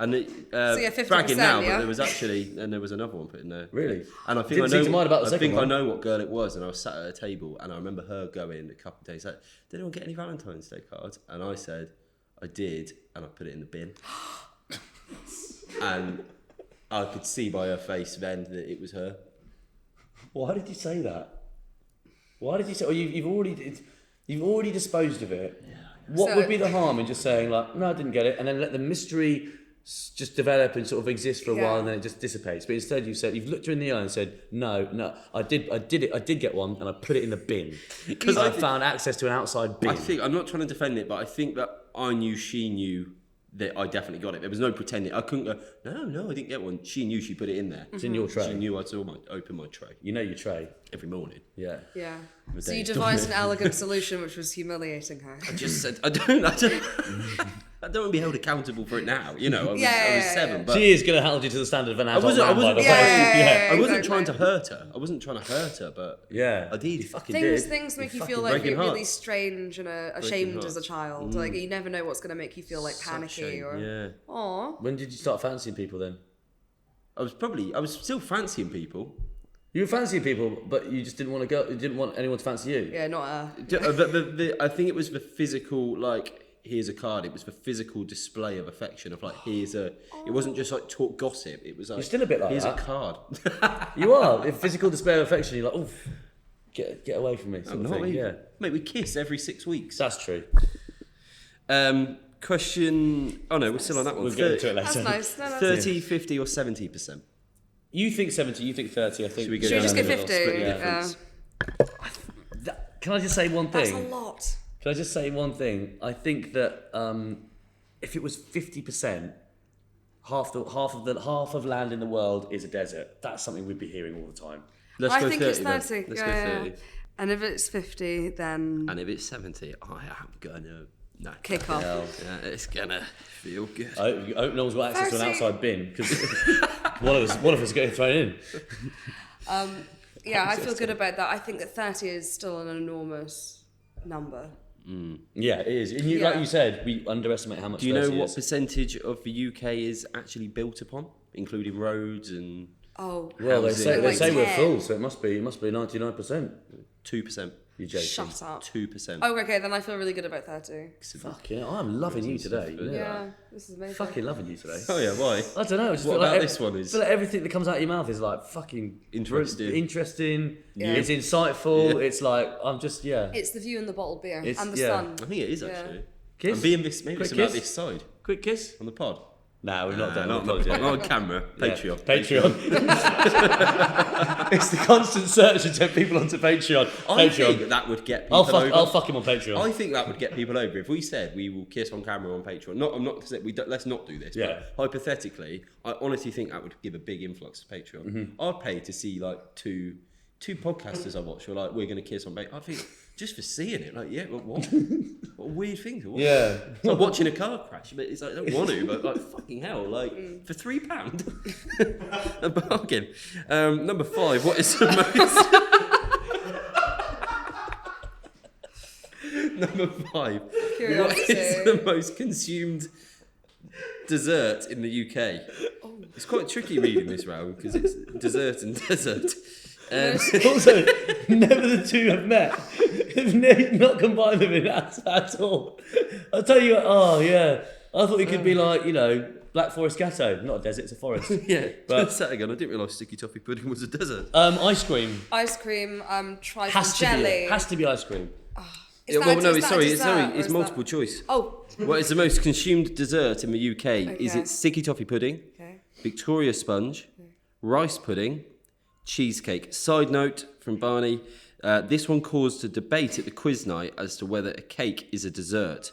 And it, yeah, 50%, bragging now, yeah? but there was actually, and there was another one put in there. Really? And I think Didn't seem to mind about the second I one. know what girl it was, and I was sat at a table, and I remember her going a couple of days like, did anyone get any Valentine's Day cards? And I said, I did, and I put it in the bin. And I could see by her face then that it was her. Why did you say that? Why did you say? Well, you've already disposed of it. Yeah. What So- would be the harm in just saying like, no, I didn't get it, and then let the mystery just develop and sort of exist for a while, and then it just dissipates? But instead, you've looked her in the eye and said, no, I did get one, and I put it in the bin because I found access to an outside bin. I think I'm not trying to defend it, but I think that I knew she knew that I definitely got it. There was no pretending. I couldn't go, no, I didn't get one. She knew she put it in there. It's in your tray. She knew I'd open my tray You know your tray. every morning. Yeah. Yeah. With So you Dave. devised an elegant solution, which was humiliating her. I just said, I don't want to be held accountable for it now. You know, I was Yeah. 7, but She is going to hold you to the standard of an adult wasn't- I man, by wasn't- the way. Yeah. I wasn't exactly. trying to hurt her. I wasn't trying to hurt her, but Yeah. I did. You fucking Things did. things make you feel fucking like breaking you're really hearts. strange and ashamed hearts. as a child. Like you never know what's going to make you feel like Such panicky shame, or yeah. aw. When did you start fancying people then? I was still fancying people. You were fancying people, but you just didn't want to go. You didn't want anyone to fancy you. Yeah, not a. I think it was the physical, like, here's a card. It was the physical display of affection of like, here's a. It wasn't just like talk gossip. It was like, You're still a bit like here's that. a card. You are. A physical display of affection. You're like, oh, get away from me. Sort of Not thing. me. Yeah, Mate, we kiss every 6 weeks. that's true. Question. Oh no, we're still on that one. We'll get into it later. That's nice. No, that's 30, 50 or 70%? You think 70, you think 30. I think. Should we go Should we down just the get middle, 50? split the Yeah. difference? Can I just say one That's a thing? lot. Can I just say one thing? I think that if it was 50%, half of land in the world is a desert. That's something we'd be hearing all the time. Let's I go think 30 it's then. 30. Let's yeah, go yeah. 30. And if it's 50, then And if it's 70, I am gonna kick off. Yeah, it's gonna feel good. I hope no one's got access to an 30. outside bin because one of us getting thrown in. Yeah, I feel good about that. I think that 30 is still an enormous number. Yeah, it is. And you, Yeah. like you said, we underestimate how much. Do you know 30 what is. percentage of the UK is actually built upon, including roads and Oh, Well, they Houses. say Like we're 10. full, so it must be 99%. 2%? You're joking. Shut up. 2%. Oh, okay, then I feel really good about 30. Fuck yeah, I'm loving you today. You know Yeah, that? this is amazing. Fucking loving you today. Oh yeah, why? I don't know. I just What feel about like this one I is- feel like everything that comes out of your mouth is like fucking Interesting. Interesting. Yeah. It's insightful. Yeah. It's like I'm just It's the view in the bottled beer It's- and the yeah. sun. I think it is Yeah. actually. Kiss? I'm being this maybe Quick it's about kiss? this side Quick kiss. on the pod. No, we've not done not, it. not, not on camera. Yeah. Patreon. Patreon. It's the constant search to turn people onto Patreon. I Patreon. think that would get people over. I'll fuck him on Patreon. I think that would get people over if we said we will kiss on camera on Patreon. I'm not saying let's not do this. Yeah. But hypothetically, I honestly think that would give a big influx to Patreon. Mm-hmm. I'd pay to see like two podcasters I watch who are like, we're going to kiss on Patreon. I think just for seeing it, like, yeah, but what? What a weird thing to watch. Yeah. It's like watching a car crash, but it's like I don't want to, but like fucking hell, like for £3, a bargain. Number 5. What is the most? Number 5. What is Curiosity. the most consumed dessert in the UK? It's quite tricky reading this round because it's dessert and desert. Also, never the two have met. They've not combined them in at all. I'll tell you. Oh yeah, I thought it could be like Black Forest Gatto. Not a desert, it's a forest. Yeah, But- just that again. I didn't realise sticky toffee pudding was a desert. Ice cream Ice cream, trifle has to jelly. be. Has to be ice cream. Is Yeah, that well, a- no, is it's that a sorry, dessert, or it's is multiple that- choice. Oh, What is the most consumed dessert in the UK? Is Okay. it sticky toffee pudding, okay. Victoria sponge, rice pudding, cheesecake? Side note from Barney, this one caused a debate at the quiz night as to whether a cake is a dessert.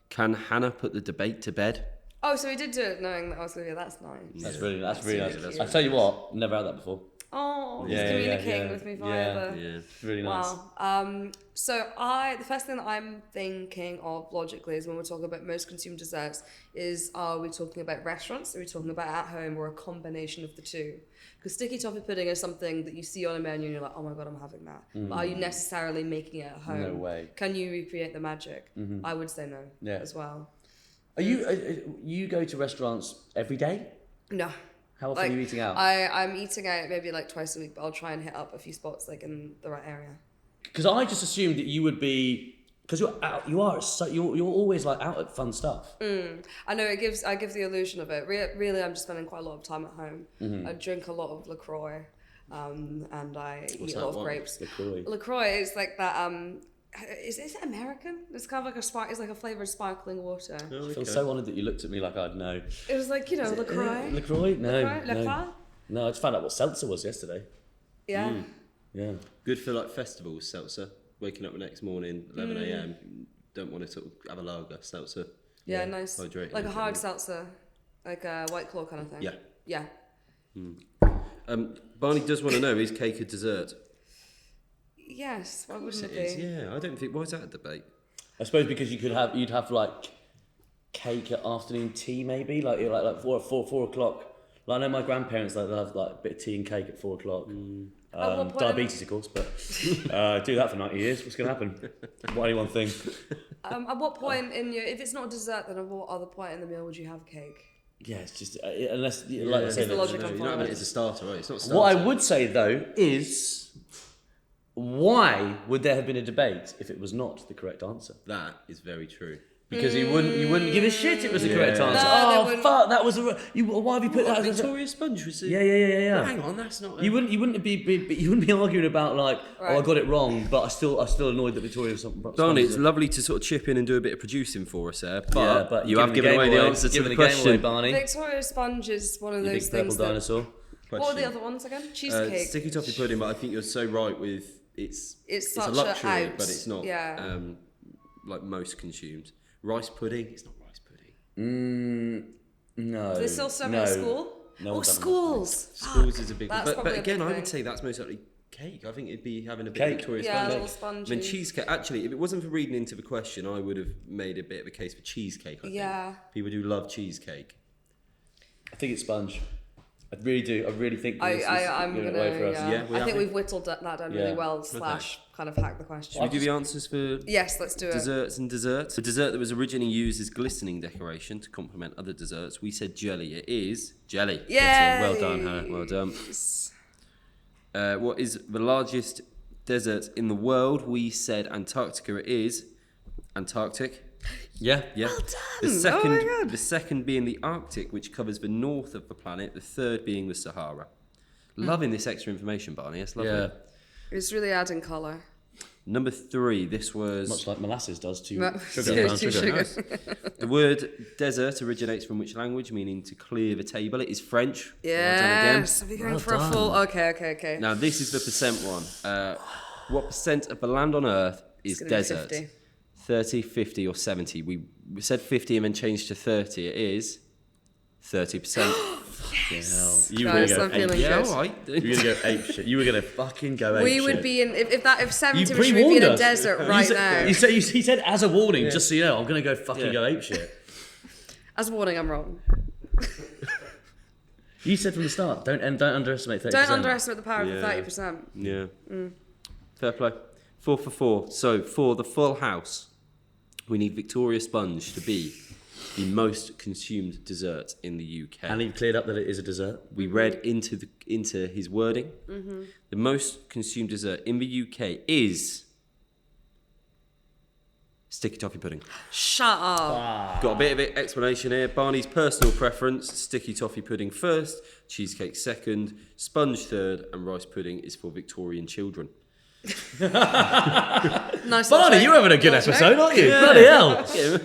Can Hannah put the debate to bed? Oh, so we did do it knowing that I was going to be. That's nice. That's really nice. that's I tell you what, never had that before. Oh, Yeah, he's yeah, communicating yeah. with me via Yeah. the. Yeah. Really nice. Wow. So the first thing that I'm thinking of logically is when we're talking about most consumed desserts is, are we talking about restaurants? Are we talking about at home, or a combination of the two? Because sticky toffee pudding is something that you see on a menu and you're like, oh my god, I'm having that. But are you necessarily making it at home? No way. Can you recreate the magic? I would say no. Yeah. As well. Are you go to restaurants every day? No. How often are you eating out? I'm eating out maybe like twice a week, but I'll try and hit up a few spots like in the right area. Because I just assumed that you would be, because you're out. You're always like out at fun stuff. I know I give the illusion of it. Really, I'm just spending quite a lot of time at home. I drink a lot of LaCroix, and I eat a lot of one? grapes. LaCroix. LaCroix is like that. Is it American? It's kind of like it's like a flavored sparkling water. I feel so honoured that you looked at me like I'd know. It was like LaCroix. LaCroix? No. LaCroix? LaCroix? No, I just found out what seltzer was yesterday. Yeah. Yeah. Good for like festivals, seltzer. Waking up the next morning, 11 a.m. Don't want to sort of have a lager, seltzer. Yeah, nice. Hydrating, Like a hard definitely. seltzer, like a White Claw kind of thing. Yeah. Yeah. Barney does want to know, is cake a dessert? Yes. Why wouldn't It it is, be? yeah. I don't think, why is that a debate? I suppose because you'd have like cake at afternoon tea maybe, like four o'clock. Like I know my grandparents they'll have like a bit of tea and cake at 4 o'clock. At what point- Diabetes, of course, but do that for 90 years. What's going to happen? What anyone think? At what point in your, if it's not dessert, then at what other point in the meal would you have cake? Yeah, it's just unless like I said, the logic No, I'm you're not having it following. as a starter, right? It's not a starter. what I would say though is, why would there have been a debate if it was not the correct answer? That is very true. Because you wouldn't give a shit if it was the correct Yeah. answer. No, they Oh wouldn't. fuck, that was why have you put that? As a, Victoria Sponge was yeah. Hang on, that's not. You wouldn't be arguing about like, oh, I Right. got it wrong, but I still annoyed that Victoria was something. Barney, it's lovely to sort of chip in and do a bit of producing for us there, but, Yeah, but you you're have giving given the away game the answer to giving the game away, question. Barney. Victoria Sponge is one of You those big purple things that... dinosaur. What were the other ones again? Cheesecake. Sticky toffee pudding, but I think you're so right with it's such a luxury, a out. but it's not Yeah. like most consumed. Rice pudding, it's not rice pudding. No. Do they still serve it no. at school? No Oh, one's having schools. Schools is a big one. That's But probably a again, big I thing. would say that's most likely cake. I think it'd be having a bit Cake. of Victoria Yeah, sponge. little sponges. Then cheesecake. Actually, if it wasn't for reading into the question, I would have made a bit of a case for cheesecake. I Yeah. think. People do love cheesecake. I think it's sponge. I really do. I really think I'm this is gonna, going away for us. yeah. Yeah, we I have think it. we've whittled that down really Yeah. well, / kind of hack the question. Should we do the answers for Yes, let's do it. desserts and desserts? The dessert that was originally used as glistening decoration to complement other desserts, we said jelly. It is jelly. That's it. Well done, Hannah. Well done. What is the largest deserts in the world. We said Antarctica. It is Antarctic. Yeah. Yeah. Well The done. second, Oh my God. the second being the Arctic, which covers the north of the planet. The third being the Sahara. Loving this extra information, Barney. It's lovely. Yeah. It's really adding colour. Number 3. This was Much like molasses does to Well, sugar. Brown to sugar. sugar. the word desert originates from which language, meaning to clear the table. It is French. Well done Yes, we're going Well for a done. full. Okay. Now this is the percent one. What percent of the land on Earth is gonna be desert? 50. 30, 50, or 70? We said 50 and then changed to 30. It is 30%. Yes. You were Guys, gonna I'm go feeling ape. Yeah, good. all right. You were gonna go ape shit. You were gonna fucking go ape We shit. would be in if 70 was, we'd be pre-warned in a us. desert You right said- now. He said as a warning, just so you know, I'm gonna go fucking go ape shit. As a warning, I'm wrong. You said from the start, don't underestimate 30%. Don't underestimate the power of the Yeah. 30%. Yeah. Fair play. 4 for 4. So for the full house, we need Victoria Sponge to be the most consumed dessert in the UK. And he cleared up that it is a dessert. We read into his wording. The most consumed dessert in the UK is sticky toffee pudding. Shut up. Got a bit of explanation here. Barney's personal preference: sticky toffee pudding first, cheesecake second, sponge third, and rice pudding is for Victorian children. Nice. Barney, you're having a good episode, aren't you? Bloody hell. Yeah.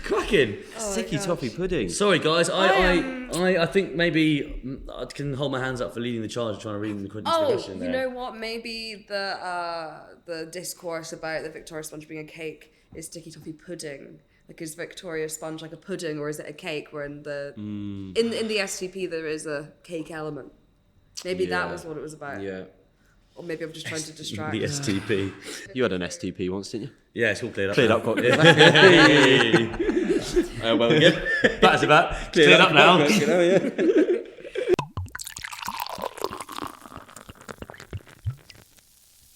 Cracking. Sticky toffee pudding. Sorry, guys. I think maybe I can hold my hands up for leading the charge, trying to read the Quentin's Oh, question you there. know what? Maybe the discourse about the Victoria Sponge being a cake is sticky toffee pudding. Like, is Victoria Sponge like a pudding or is it a cake? Where in the in the STP there is a cake element. Maybe that Yeah. was what it was about. Yeah. Or maybe I'm just trying to distract. The STP. You had an STP once, didn't you? Yeah, it's all cleared up. Cleared now. up quite Well, yeah. That's about cleared up now.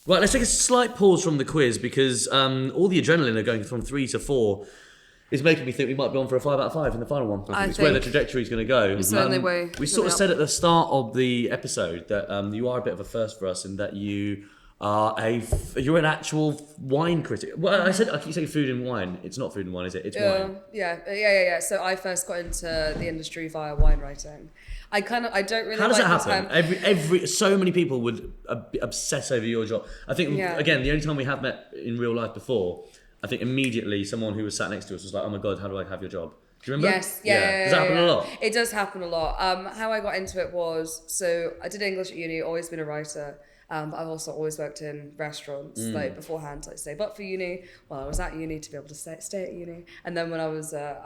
Right, let's take a slight pause from the quiz because all the adrenaline of going from 3 to 4 is making me think we might be on for a 5 out of 5 in the final one. I It's where the think trajectory is going to go. certainly way We sort of said at the start of the episode that you are a bit of a first for us in that you are you're an actual wine critic. Well, I keep saying food and wine. It's not food and wine, is it? It's wine. Yeah. So I first got into the industry via wine writing. I don't really. How does like that the happen? term- So many people would obsess over your job. I think Yeah. again, the only time we have met in real life before, I think immediately someone who was sat next to us was like, "Oh my god, how do I have your job?" Do you remember? Yes, yeah. Does that happen a lot? It does happen a lot. How I got into it was, so I did English at uni, always been a writer, but I've also always worked in restaurants, like beforehand, like save up for uni, while I was at uni to be able to stay at uni. And then when I was at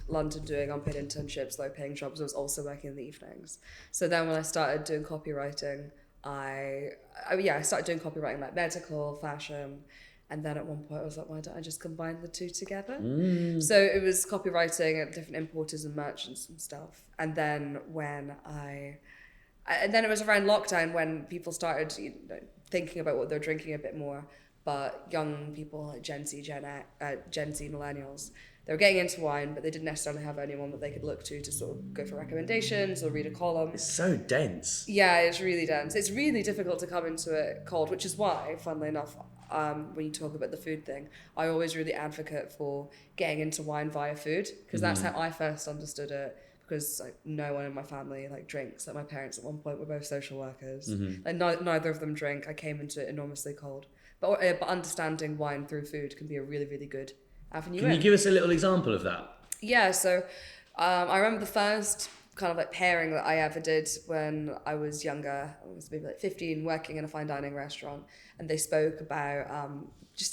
London doing unpaid internships, low paying jobs, I was also working in the evenings. So then when I started doing copywriting, I started doing copywriting like medical, fashion. And then at one point I was like, why don't I just combine the two together? So it was copywriting at different importers and merchants and stuff. And then it was around lockdown when people started thinking about what they're drinking a bit more. But young people like Gen Z, millennials, they were getting into wine, but they didn't necessarily have anyone that they could look to sort of go for recommendations or read a column. It's so dense. Yeah, it's really dense. It's really difficult to come into it cold, which is why, funnily enough, when you talk about the food thing, I always really advocate for getting into wine via food, because that's how I first understood it. Because like, no one in my family drinks. Like my parents at one point were both social workers. Like neither of them drink. I came into it enormously cold. But understanding wine through food can be a really, really good avenue. Can you give us a little example of that? Yeah, so I remember the first kind of pairing that I ever did when I was younger. I was maybe 15, working in a fine dining restaurant, and they spoke about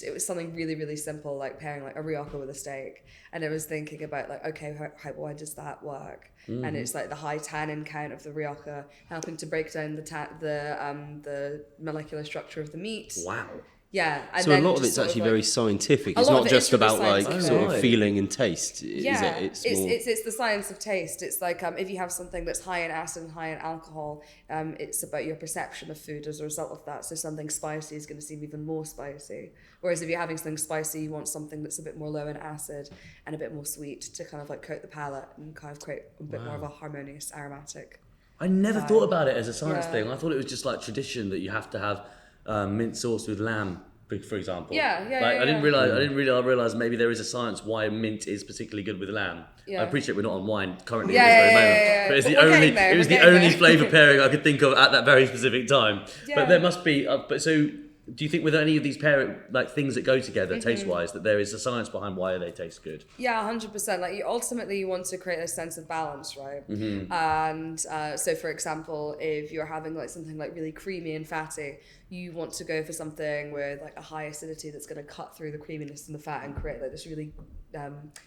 it was something really, really simple, like pairing a rioja with a steak. And it was thinking about okay, why does that work? And it's the high tannin count of the rioja helping to break down the molecular structure of the meat. Wow. Yeah, and So a lot of it's actually very scientific. It's lot not of it just is really about scientific. sort of Right. feeling and taste. Yeah, Is it? It's more. it's the science of taste. It's if you have something that's high in acid and high in alcohol, it's about your perception of food as a result of that. So something spicy is going to seem even more spicy. Whereas if you're having something spicy, you want something that's a bit more low in acid and a bit more sweet to kind of coat the palate and kind of create a bit more of a harmonious aromatic. I never thought about it as a science Yeah. thing. I thought it was just tradition that you have to have mint sauce with lamb, for example. Yeah. I didn't realize maybe there is a science why mint is particularly good with lamb. Yeah. I appreciate we're not on wine currently Yeah, at this very yeah, moment, yeah. but it's We're it was the getting only there. flavour pairing I could think of at that very specific time. Yeah. But there must be. So, do you think with any of these things that go together taste-wise that there is a science behind why they taste good? Yeah, 100%. Like ultimately you want to create a sense of balance, right? And so for example, if you're having like something like really creamy and fatty, you want to go for something with like a high acidity that's going to cut through the creaminess and the fat and create like this really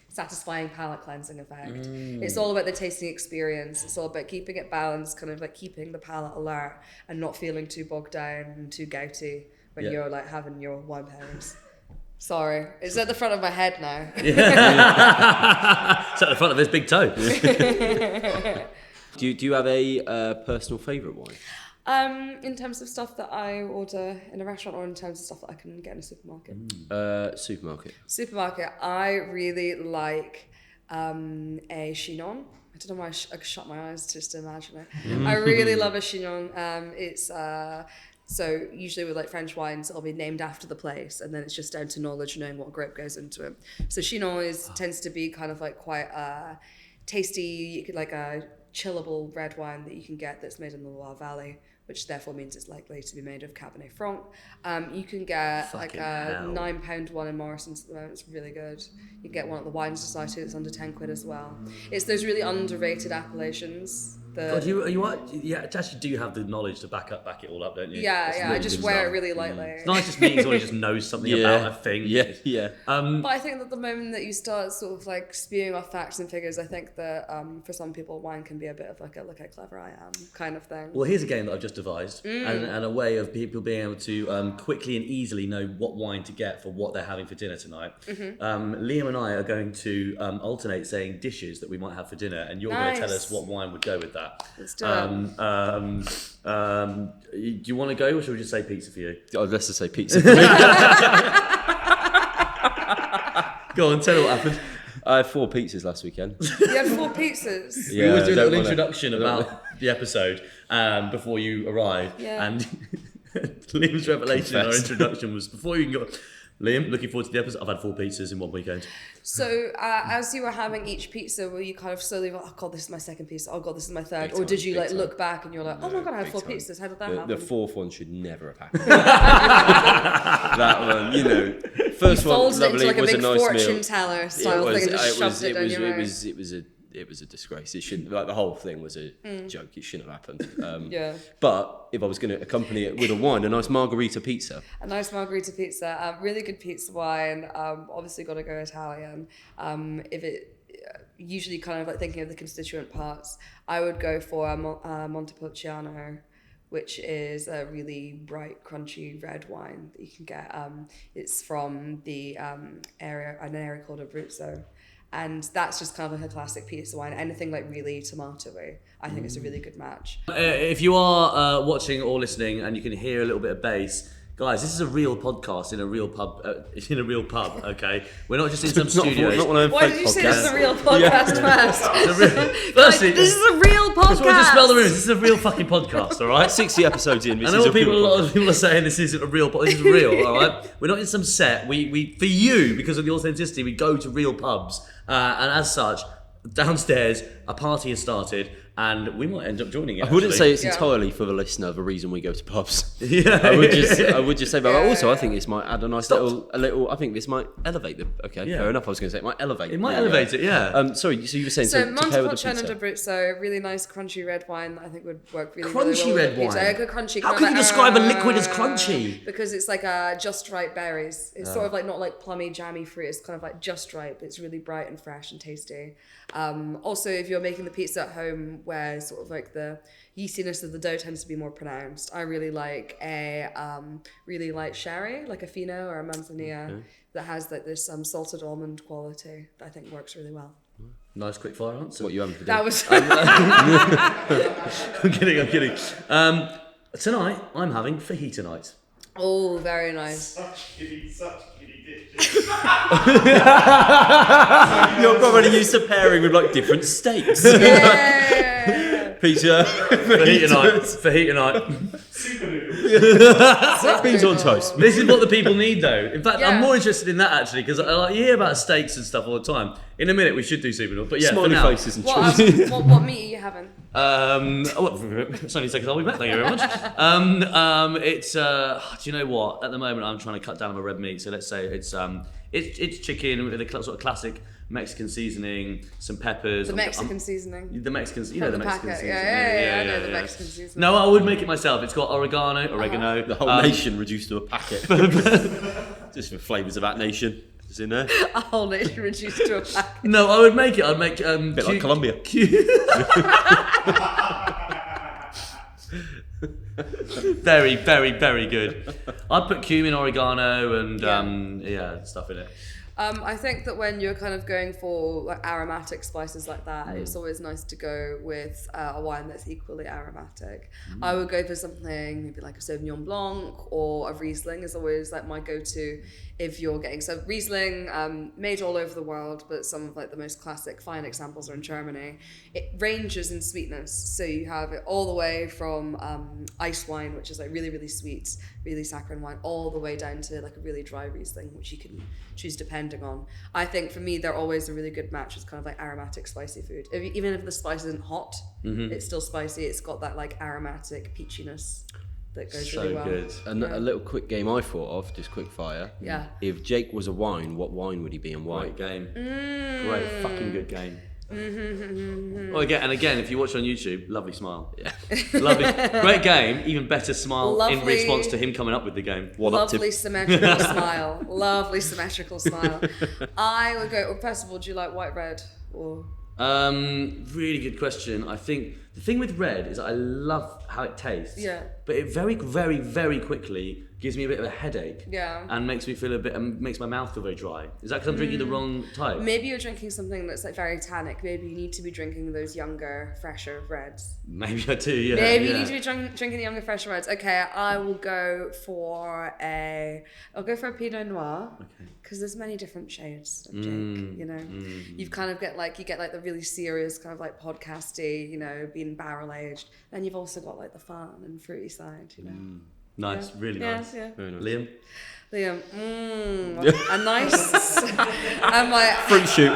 satisfying palate cleansing effect. It's all about the tasting experience. It's all about keeping it balanced, kind of like keeping the palate alert and not feeling too bogged down and too gouty when you're like having your wine pairings. Sorry, it's at the front of my head now. It's at the front of his big toe. Do you have a personal favourite wine? In terms of stuff that I order in a restaurant or in terms of stuff that I can get in a supermarket? Supermarket. Supermarket, I really like a chignon. I don't know why I shut my eyes just to imagine it. I really love a chignon. It's so usually with like French wines, it'll be named after the place, and then it's just down to knowledge, knowing what grape goes into it. So chignon tends to be kind of like quite tasty, like a chillable red wine that you can get that's made in the Loire Valley, which therefore means it's likely to be made of Cabernet Franc. You can get like a £9 one in Morrison's at the moment. It's really good. You can get one at the Wine Society that's under 10 quid as well. It's those really underrated appellations. God, you actually do have the knowledge to back it all up, don't you? Yeah, I just wear it really lightly. It's nice just meeting someone who just knows something about a thing. Yeah. But I think that the moment that you start sort of like spewing off facts and figures, I think that for some people wine can be a bit of like a look how clever I am kind of thing. Well, here's a game that I've just devised and a way of people being able to quickly and easily know what wine to get for what they're having for dinner tonight. Liam and I are going to alternate saying dishes that we might have for dinner, and you're going to tell us what wine would go with that. Let's do it. Do you want to go, or should we just say pizza for you? Oh, let's just say pizza for me. Go on, tell her what happened. I had 4 pizzas last weekend. You had 4 pizzas. We always do a little introduction about the episode before you arrived, and Liam's revelation in our introduction was before you can go. Liam, looking forward to the episode. I've had 4 pizzas in one weekend. So as you were having each pizza, were you kind of slowly like, oh god, this is my second pizza, oh god, this is my third, or did you like look back and you're like, oh my god, I had 4 pizzas, how did that happen? The 4th one should never have happened. That one, you know, first one, lovely, like it was a a big nice fortune meal. teller style thing and just shoved it down your mouth. It was a disgrace. It shouldn't, like the whole thing was a joke. It shouldn't have happened. But if I was going to accompany it with a wine, a nice margarita pizza. A nice margarita pizza, really good pizza wine. Obviously got to go Italian. If it usually kind of like thinking of the constituent parts, I would go for a Montepulciano, which is a really bright, crunchy red wine that you can get. It's from the an area called Abruzzo. And that's just kind of like a classic pizza wine. Anything like really tomatoey, I think it's a really good match. If you are watching or listening and you can hear a little bit of bass, guys, this is a real podcast in a real pub. Okay, we're not just in some studios. Why did you say this is a real podcast first? Firstly, this is a real podcast. Just want to spell the room. This is a real fucking podcast, all right? 60 episodes in. I know a lot of people are saying this isn't a real. This is real, all right? We're not in some set. We for you, because of the authenticity, we go to real pubs, and as such, downstairs a party has started. And we might end up joining it. I wouldn't say it's entirely for the listener the reason we go to pubs. I would just say, but also I think this might add a nice little. I think this might elevate the. Okay, fair enough. I was going to say it might elevate. It might elevate it, yeah. Sorry, so you were saying so to pair with the pizza. Montepulciano d'Abruzzo, really nice crunchy red wine that I think would work really Crunchy well red with wine. Pizza. Crunchy. How can you describe a liquid as crunchy? Because it's like just right berries. It's sort of like not like plummy, jammy fruit. It's kind of like just right, but it's really bright and fresh and tasty. Also, if you're making the pizza at home, where sort of like the yeastiness of the dough tends to be more pronounced, I really like a really light sherry, like a Fino or a Manzanilla, that has like this salted almond quality that I think works really well. Nice quick fire answer. What you having for That dinner? was. I'm kidding. Tonight I'm having fajita night. Oh, very nice. Such kiddie dishes. You're probably used to pairing with like different steaks. Yeah. Pizza. Fajita night. Super noodles. Beans on toast. This is what the people need, though. In fact, Yeah. I'm more interested in that actually because you hear about steaks and stuff all the time. In a minute, we should do Super North, but yeah, Smiley for now. faces and trees. What meat are you having? It's only seconds I'll be back. Thank you very much. It's do you know what? At the moment, I'm trying to cut down on my red meat. So let's say it's chicken with a sort of classic Mexican seasoning, some peppers. The Mexican seasoning. The Mexican, you know, From the the Mexican packet. seasoning. Yeah, I know the Mexican seasoning. No, I would make it myself. It's got oregano. The whole nation reduced to a packet. Just for flavours of that nation. It's in there. A whole nation reduced to a packet. No, I would make it. I'd make A bit like Colombia. Very, very, very good. I'd put cumin, oregano, and stuff in it. I think that when you're kind of going for like aromatic spices like that, it's always nice to go with a wine that's equally aromatic. I would go for something maybe like a Sauvignon Blanc or a Riesling is always like my go-to if you're getting. So Riesling, made all over the world, but some of like the most classic fine examples are in Germany. It ranges in sweetness, so you have it all the way from ice wine, which is like really, really sweet, really saccharine wine, all the way down to like a really dry Riesling, which you can choose depending on. I think for me, they're always a really good match. It's kind of like aromatic, spicy food. Even if the spice isn't hot, it's still spicy. It's got that like aromatic peachiness that goes really well. So good. And a little quick game I thought of, just quick fire. Yeah. If Jake was a wine, what wine would he be and why? Great game. Great fucking good game. Well, again, if you watch on YouTube, lovely smile. Yeah. Lovely, great game. Even better smile in Lovely- response to him coming up with the game. Lovely symmetrical smile. Lovely symmetrical smile. I would go. Well, first of all, do you like white, red, or? Really good question. I think the thing with red is I love how it tastes. Yeah. But it very, very, very quickly gives me a bit of a headache. Yeah. And makes me feel makes my mouth feel very dry. Is that because I'm drinking the wrong type? Maybe you're drinking something that's like very tannic. Maybe you need to be drinking those younger, fresher reds. Maybe I do. Yeah. Maybe you yeah. need to be drinking the younger, fresher reds. Okay, I will go for a Pinot Noir. Okay. Because there's many different shades of Jake. You know, you've kind of get like the really serious kind of like podcasty, you know, being barrel aged. Then you've also got like the fun and fruity side, you know. Nice, Yeah. really Yeah, nice. yeah. Very nice. Liam. Liam, a nice. I'm like Fruit shoot.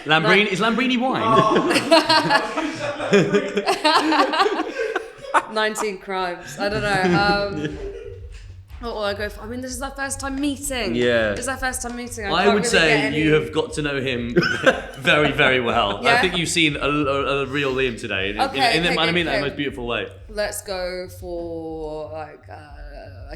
Lambrini, is Lambrini wine? 19 crimes. I don't know. What will I go for? I mean, this is our first time meeting. Yeah. This is our first time meeting. I can't would really say get any- you have got to know him very, very well. Yeah? I think you've seen a real Liam today. Okay, I okay, mean that in the okay. most beautiful way. Let's go for like a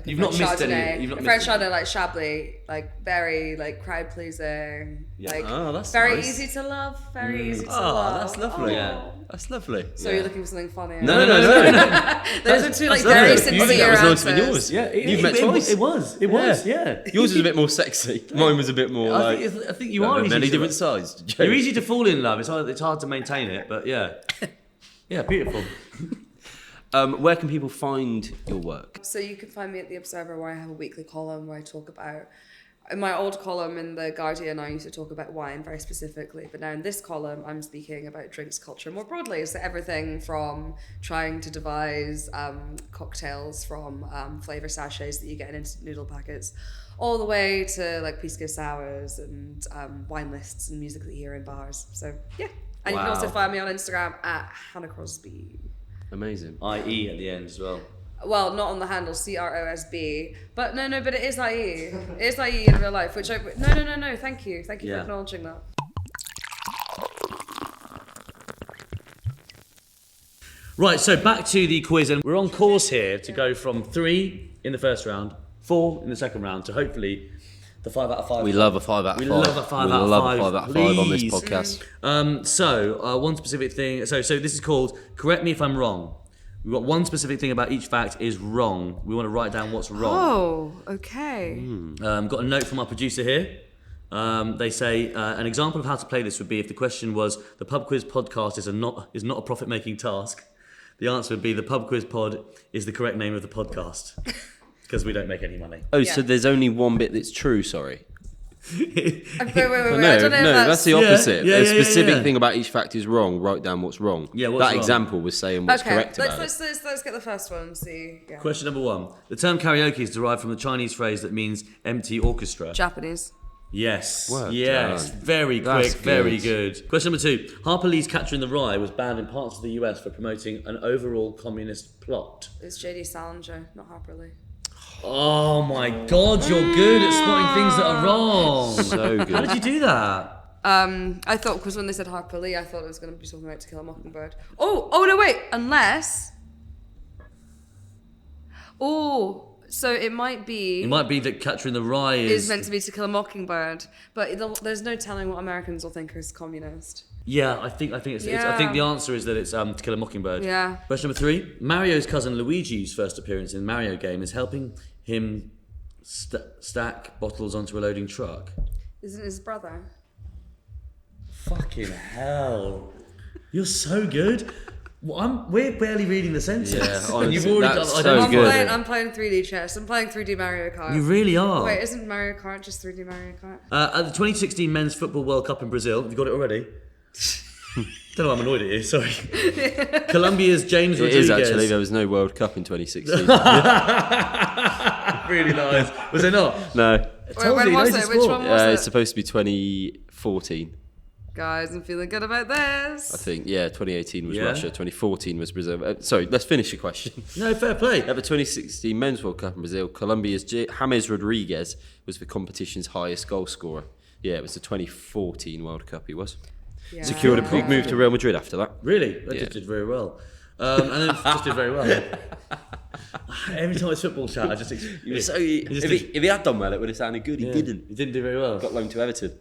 You've not French missed any- Chardonnay. you've not A missed French Chardonnay, like Chablis, like very like crowd pleasing. Yeah. Like Oh, that's very nice. easy to love. Very easy to Oh, love. that's lovely. Yeah. That's lovely. So you're looking for something funny. No. Those are two like That's very lovely. You think sincere that was nice answers. than yours. You've met twice. It was, yeah. Yours is a bit more sexy. Mine was a bit more I like. think you are easy many to- different sides. You're easy to fall in love. It's hard to maintain it, but yeah. Yeah, beautiful. Where can people find your work? So you can find me at The Observer, where I have a weekly column where I talk about. In my old column in The Guardian, I used to talk about wine very specifically, but now in this column, I'm speaking about drinks culture more broadly. So everything from trying to devise cocktails from flavor sachets that you get in instant noodle packets, all the way to like pisco sours and wine lists and music that you hear in bars. So yeah, and you can also find me on Instagram at Hannah Crosbie. Amazing. IE at the end as well. Well, not on the handle, CROSB, but no, but it is IE. It is IE in real life, which no, thank you for Yeah. acknowledging that. Right, so back to the quiz, and we're on course here to go from 3 in the first round, 4 in the second round, to hopefully the 5 out of 5. We love a 5 out of 5. We love a 5 we out of love 5, a 5 out of 5 on this please. podcast. One specific thing. So this is called Correct Me If I'm Wrong. We've got one specific thing about each fact is wrong. We want to write down what's wrong. Oh, okay. Got a note from our producer here. They say an example of how to play this would be if the question was the pub quiz podcast is not a profit making task. The answer would be the pub quiz pod is the correct name of the podcast because we don't make any money. Oh, Yeah. so there's only one bit that's true, sorry. Wait. I No, don't know if that's the opposite. Yeah, a yeah, specific yeah. thing about each fact is wrong. Write down what's wrong. Yeah, what's that wrong? example was saying what's correct about it. Let's get the first one and see. Yeah. Question number 1. The term karaoke is derived from the Chinese phrase that means empty orchestra. Japanese. Yes. Well yes. done. Very That's quick. Very good. good. Question number 2. Harper Lee's Catcher in the Rye was banned in parts of the US for promoting an overall communist plot. It's J.D. Salinger, not Harper Lee. Oh my God, you're good at spotting things that are wrong. So good. How did you do that? I thought, because when they said Harper Lee, I thought it was going to be talking about To Kill a Mockingbird. Oh no, wait. Unless. Oh, so it might be. It might be that Catcher in the Rye is meant to be To Kill a Mockingbird, but there's no telling what Americans will think is communist. Yeah, I think it's I think the answer is that it's To Kill a Mockingbird. Yeah. Question number 3. Mario's cousin Luigi's first appearance in the Mario game is helping him stack bottles onto a loading truck. Isn't his brother? Fucking hell. You're so good. Well, we're barely reading the sentence. Yeah, and honestly, you've already that's done, I so don't good. I'm playing 3D chess. I'm playing 3D Mario Kart. You really are. Wait, isn't Mario Kart just 3D Mario Kart? At the 2016 Men's Football World Cup in Brazil, have you got it already? Don't know why I'm annoyed at you, sorry. Colombia's James It Rodriguez. is actually. There was no World Cup in 2016. Really nice. Was there not? No. When was it? Which one was It's it? supposed to be 2014. Guys, I'm feeling good about this. I think, 2018 was Yeah. Russia, 2014 was Brazil. Sorry, let's finish the question. No, fair play. At the 2016 Men's World Cup in Brazil, Colombia's James Rodriguez was the competition's highest goal scorer. Yeah, it was the 2014 World Cup he was. Yeah. Secured a big move to Real Madrid after that. Really? That Yeah. just did very well. And then just did very well. Every time it's football chat, I just... If he had done well, it would have sounded good. He didn't. He didn't do very well. Got loaned to Everton.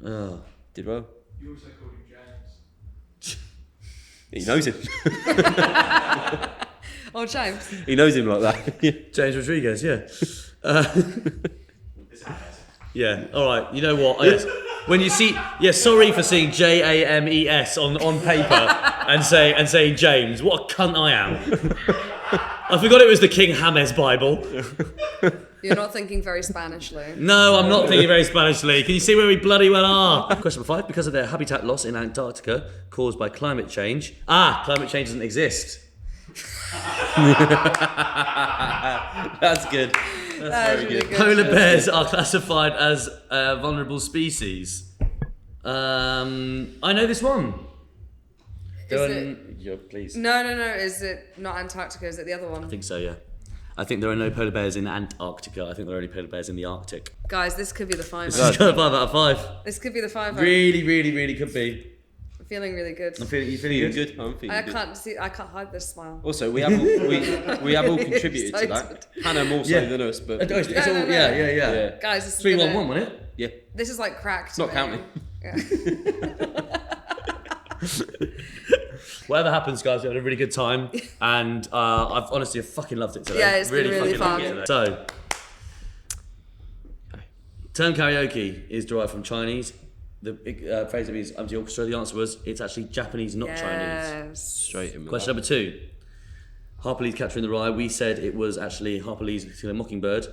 Oh. Did well. You also called him James. He knows him. Oh, James. He knows him like that. James Rodriguez, yeah. It's James. Yeah, all right. You know what? Yes. When you see... Yeah, sorry for seeing James on paper and saying James. What a cunt I am. I forgot it was the King James Bible. You're not thinking very Spanishly. No, I'm not thinking very Spanishly. Can you see where we bloody well are? Question number 5. Because of their habitat loss in Antarctica caused by climate change... climate change doesn't exist. That's good. That's really good. Polar bears are classified as vulnerable species. I know this one. Please. No. Is it not Antarctica? Is it the other one? I think so, yeah. I think there are no polar bears in Antarctica. I think there are only polar bears in the Arctic. Guys, this could be the 5. This is kind of 5 out of 5. This could be the 5. Really, really, really could be. I'm feeling really good. You feeling Feeling good? good. I'm feeling I good. can't hide this smile. Also, we have all contributed to that. Hannah more so Yeah. than us, but It's all, No. yeah. Guys, this is 3-1-1, gonna- wasn't it? yeah, This is like crack to not me. counting. Yeah. Whatever happens, guys, we had a really good time, and I've honestly fucking loved it today. Yeah, it's been really fucking loved fun. it. So, term karaoke is derived from Chinese. The phrase that means empty orchestra. The answer was it's actually Japanese, not Chinese. Yes. Straight in with Question that. number 2. Harper Lee's Catcher in the Rye. We said it was actually Harper Lee's To Kill a Mockingbird.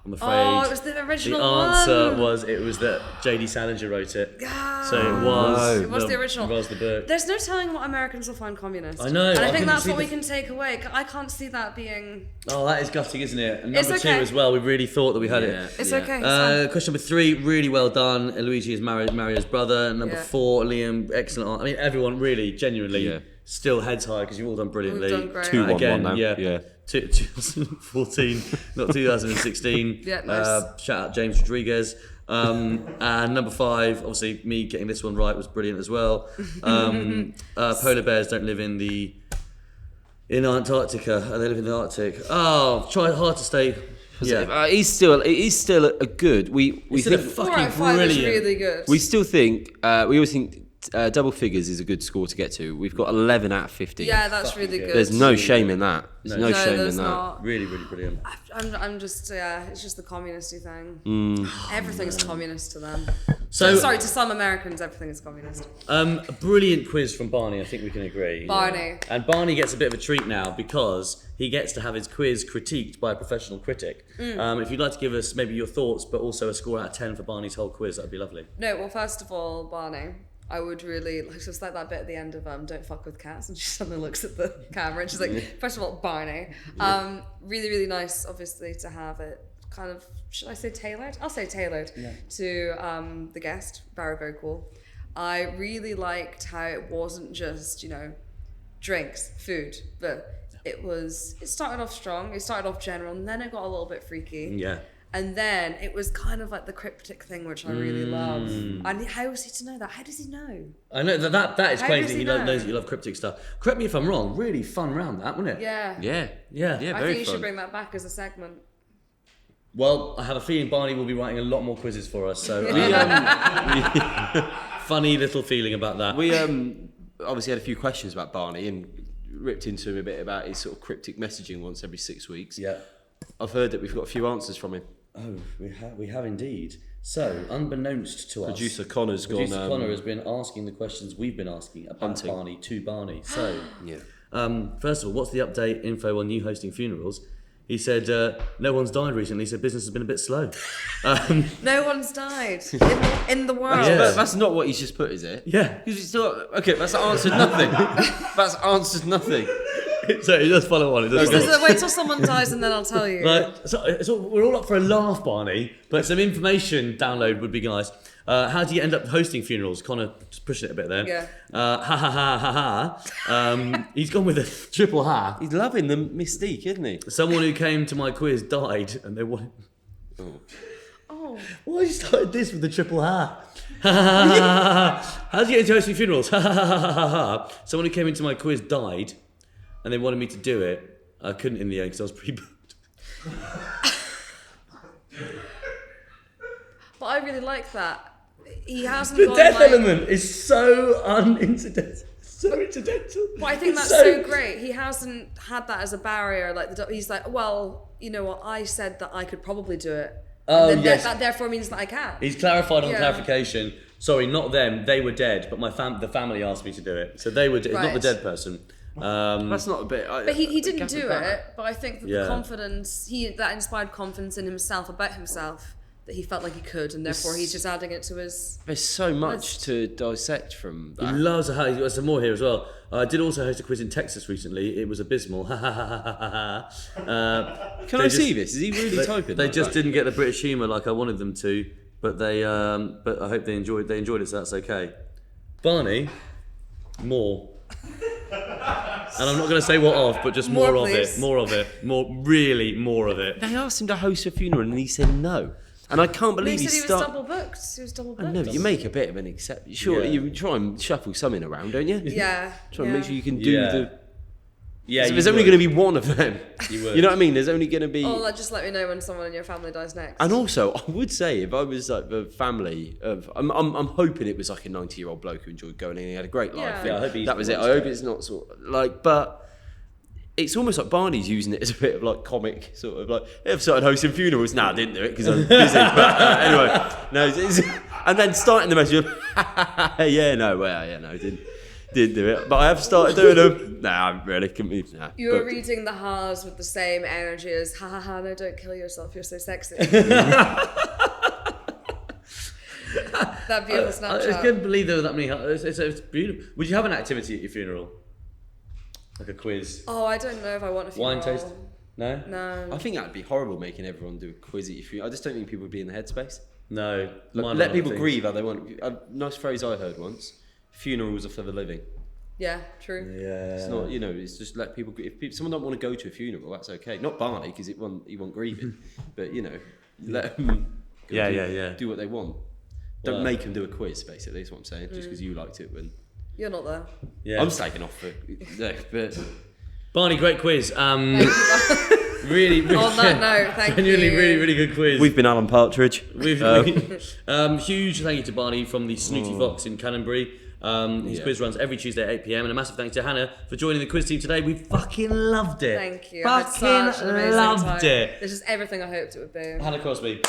I'm afraid. Oh, it was the original The answer one. was it was that J.D. Salinger wrote it. Yeah. So it was. It was the original. It was the book. There's no telling what Americans will find communist. I know, And I I think couldn't that's see what we the- can take away. I can't see that being. Oh, that is gutting, isn't it? And It's number 2 okay. as well. We really thought that we had it. It's okay. It's fine. Question number 3, really well done. Luigi is Mario's brother. Number Yeah. 4, Liam, excellent. I mean, everyone really, genuinely, Yeah. still heads high because you've all done brilliantly. We've done great. 2-1-1 Again, now. yeah. 2014, not 2016. Yeah, nice. Shout out James Rodriguez. And number 5, obviously me getting this one right was brilliant as well. Polar bears don't live in Antarctica. They live in the Arctic. Oh, try hard to stay. Yeah, He's still a good. We it's still a think fucking 4 out of 5 is brilliant. really good. we still think we always think double figures is a good score to get to. We've got 11 out of 15. Yeah, that's really good. There's no shame in that. There's no shame in there's that. not. Really, really brilliant. I'm just, it's just the communisty thing. Everything's communist to them. So, Sorry, to some Americans, everything is communist. a brilliant quiz from Barney, I think we can agree. Barney. And Barney gets a bit of a treat now because he gets to have his quiz critiqued by a professional critic. If you'd like to give us maybe your thoughts, but also a score out of 10 for Barney's whole quiz, that'd be lovely. No, well, first of all, Barney, I would really, just like that bit at the end of Don't Fuck With Cats, and she suddenly looks at the camera and she's like, first of all, Barney. Really, really nice, obviously, to have it kind of, should I say tailored? I'll say tailored to the guest. Very, very cool. I really liked how it wasn't just, drinks, food, but it started off strong, it started off general, and then it got a little bit freaky. Yeah. And then it was kind of like the cryptic thing, which I really love. And how was he to know that? How does he know? I know that is How crazy. does he He know? knows that you love cryptic stuff. Correct me if I'm wrong. Really fun round that, wasn't it? Yeah. Yeah. Yeah. Yeah, I very think you fun. should bring that back as a segment. Well, I have a feeling Barney will be writing a lot more quizzes for us. So funny little feeling about that. We obviously had a few questions about Barney and ripped into him a bit about his sort of cryptic messaging once every 6 weeks. Yeah. I've heard that we've got a few answers from him. Oh, we have indeed. So, unbeknownst to us, Producer Connor's Producer gone. Connor has been asking the questions we've been asking about Hunting. Barney to Barney. So, Yeah. first of all, what's the update info on you hosting funerals? He said no one's died recently, so business has been a bit slow. No one's died in the world. Yeah. But that's not what he's just put, is it? Yeah. Because it's still okay. That's answered nothing. That's answered nothing. So it does follow on. It does follow on. Wait till someone dies and then I'll tell you. Right, so we're all up for a laugh, Barney, but some information download would be nice. How do you end up hosting funerals? Connor just pushing it a bit there. Yeah. Ha ha ha ha ha. He's gone with a triple ha. He's loving the mystique, isn't he? Someone who came to my quiz died, and they wanted. Oh. Why you started this with the triple ha? Ha ha ha ha ha. How do you get into hosting funerals? Ha ha ha ha ha ha. Someone who came into my quiz died, and they wanted me to do it. I couldn't in the end because I was pre-booked. But I really like that. He hasn't The gone death like... element is so unincidental. So incidental. But I think It's that's so great. He hasn't had that as a barrier. Like he's like, well, you know what? I said that I could probably do it. Oh, And then yes. that therefore means that I can. He's clarified on Yeah. clarification. Sorry, not them. They were dead, but the family asked me to do it. So they were dead. Not the Right. dead person. That's not a bit. But he didn't do it. But I think that Yeah. the confidence, that inspired confidence in himself, about himself, that he felt like he could, and therefore he's just adding it to his... There's so much to dissect from He that. loves a ha. He's got some more here as well. I did also host a quiz in Texas recently. It was abysmal. Ha ha ha ha ha ha. Can I see this? Is he really typing? They like just that? didn't get the British humour like I wanted them to, but they. But I hope they enjoyed it, so that's okay. Barney, more. And I'm not going to say what of, but just more of please. it, more of it, really more of it. They asked him to host a funeral and he said no. And I can't He believe said he was started. double booked. He was double booked. I know, but you make a bit of an exception. Sure, Yeah. you try and shuffle something around, don't you? Yeah. Try and yeah. make sure you can do Yeah. the. Yeah, So there's only going to be one of them. You would. You know what I mean? There's only going to be. Oh, just let me know when someone in your family dies next. And also, I would say if I was like the family of, I'm hoping it was like a 90-year-old bloke who enjoyed going in and he had a great life. Yeah. and Yeah, I hope he's that was it. I watched hope it. it's not sort of like, but it's almost like Barney's using it as a bit of like comic sort of like. I've started hosting funerals. Nah, I didn't do it because I was busy. But anyway, no, and then starting the message of, yeah, no, well, yeah, no, didn't do it. But I have started doing them. Nah, I really couldn't be. Nah, You were but- reading the ha's with the same energy as ha ha ha, no, don't kill yourself, you're so sexy. That beautiful I Snapchat. just couldn't believe there were that many. It's beautiful. Would you have an activity at your funeral? Like a quiz? Oh, I don't know if I want a funeral. Wine taste? No? No. I think that'd be horrible making everyone do a quiz at your funeral. I just don't think people would be in the headspace. No. Look, Mine are let other people things. grieve how they want. A nice phrase I heard once: "Funerals are for the living." Yeah, true. Yeah. It's not, it's just let people. If someone don't want to go to a funeral, that's okay. Not Barney because he won't grieve it, but let them. Do what they want. Don't Well- make them do a quiz. Basically, is what I'm saying. Just because you liked it when You're not there. Yeah. I'm slagging off for. No, but Barney, great quiz. Thank you. Really, really, On that note, thank genuinely, you. really, really good quiz. we've been Alan Partridge. Huge thank you to Barney from the Snooty Fox in Canonbury. His quiz runs every Tuesday at 8 p.m. And a massive thanks to Hannah for joining the quiz team today. We fucking loved it. Thank you. I had Fucking such an amazing loved time. it. This is everything I hoped it would be. Hannah Crosbie.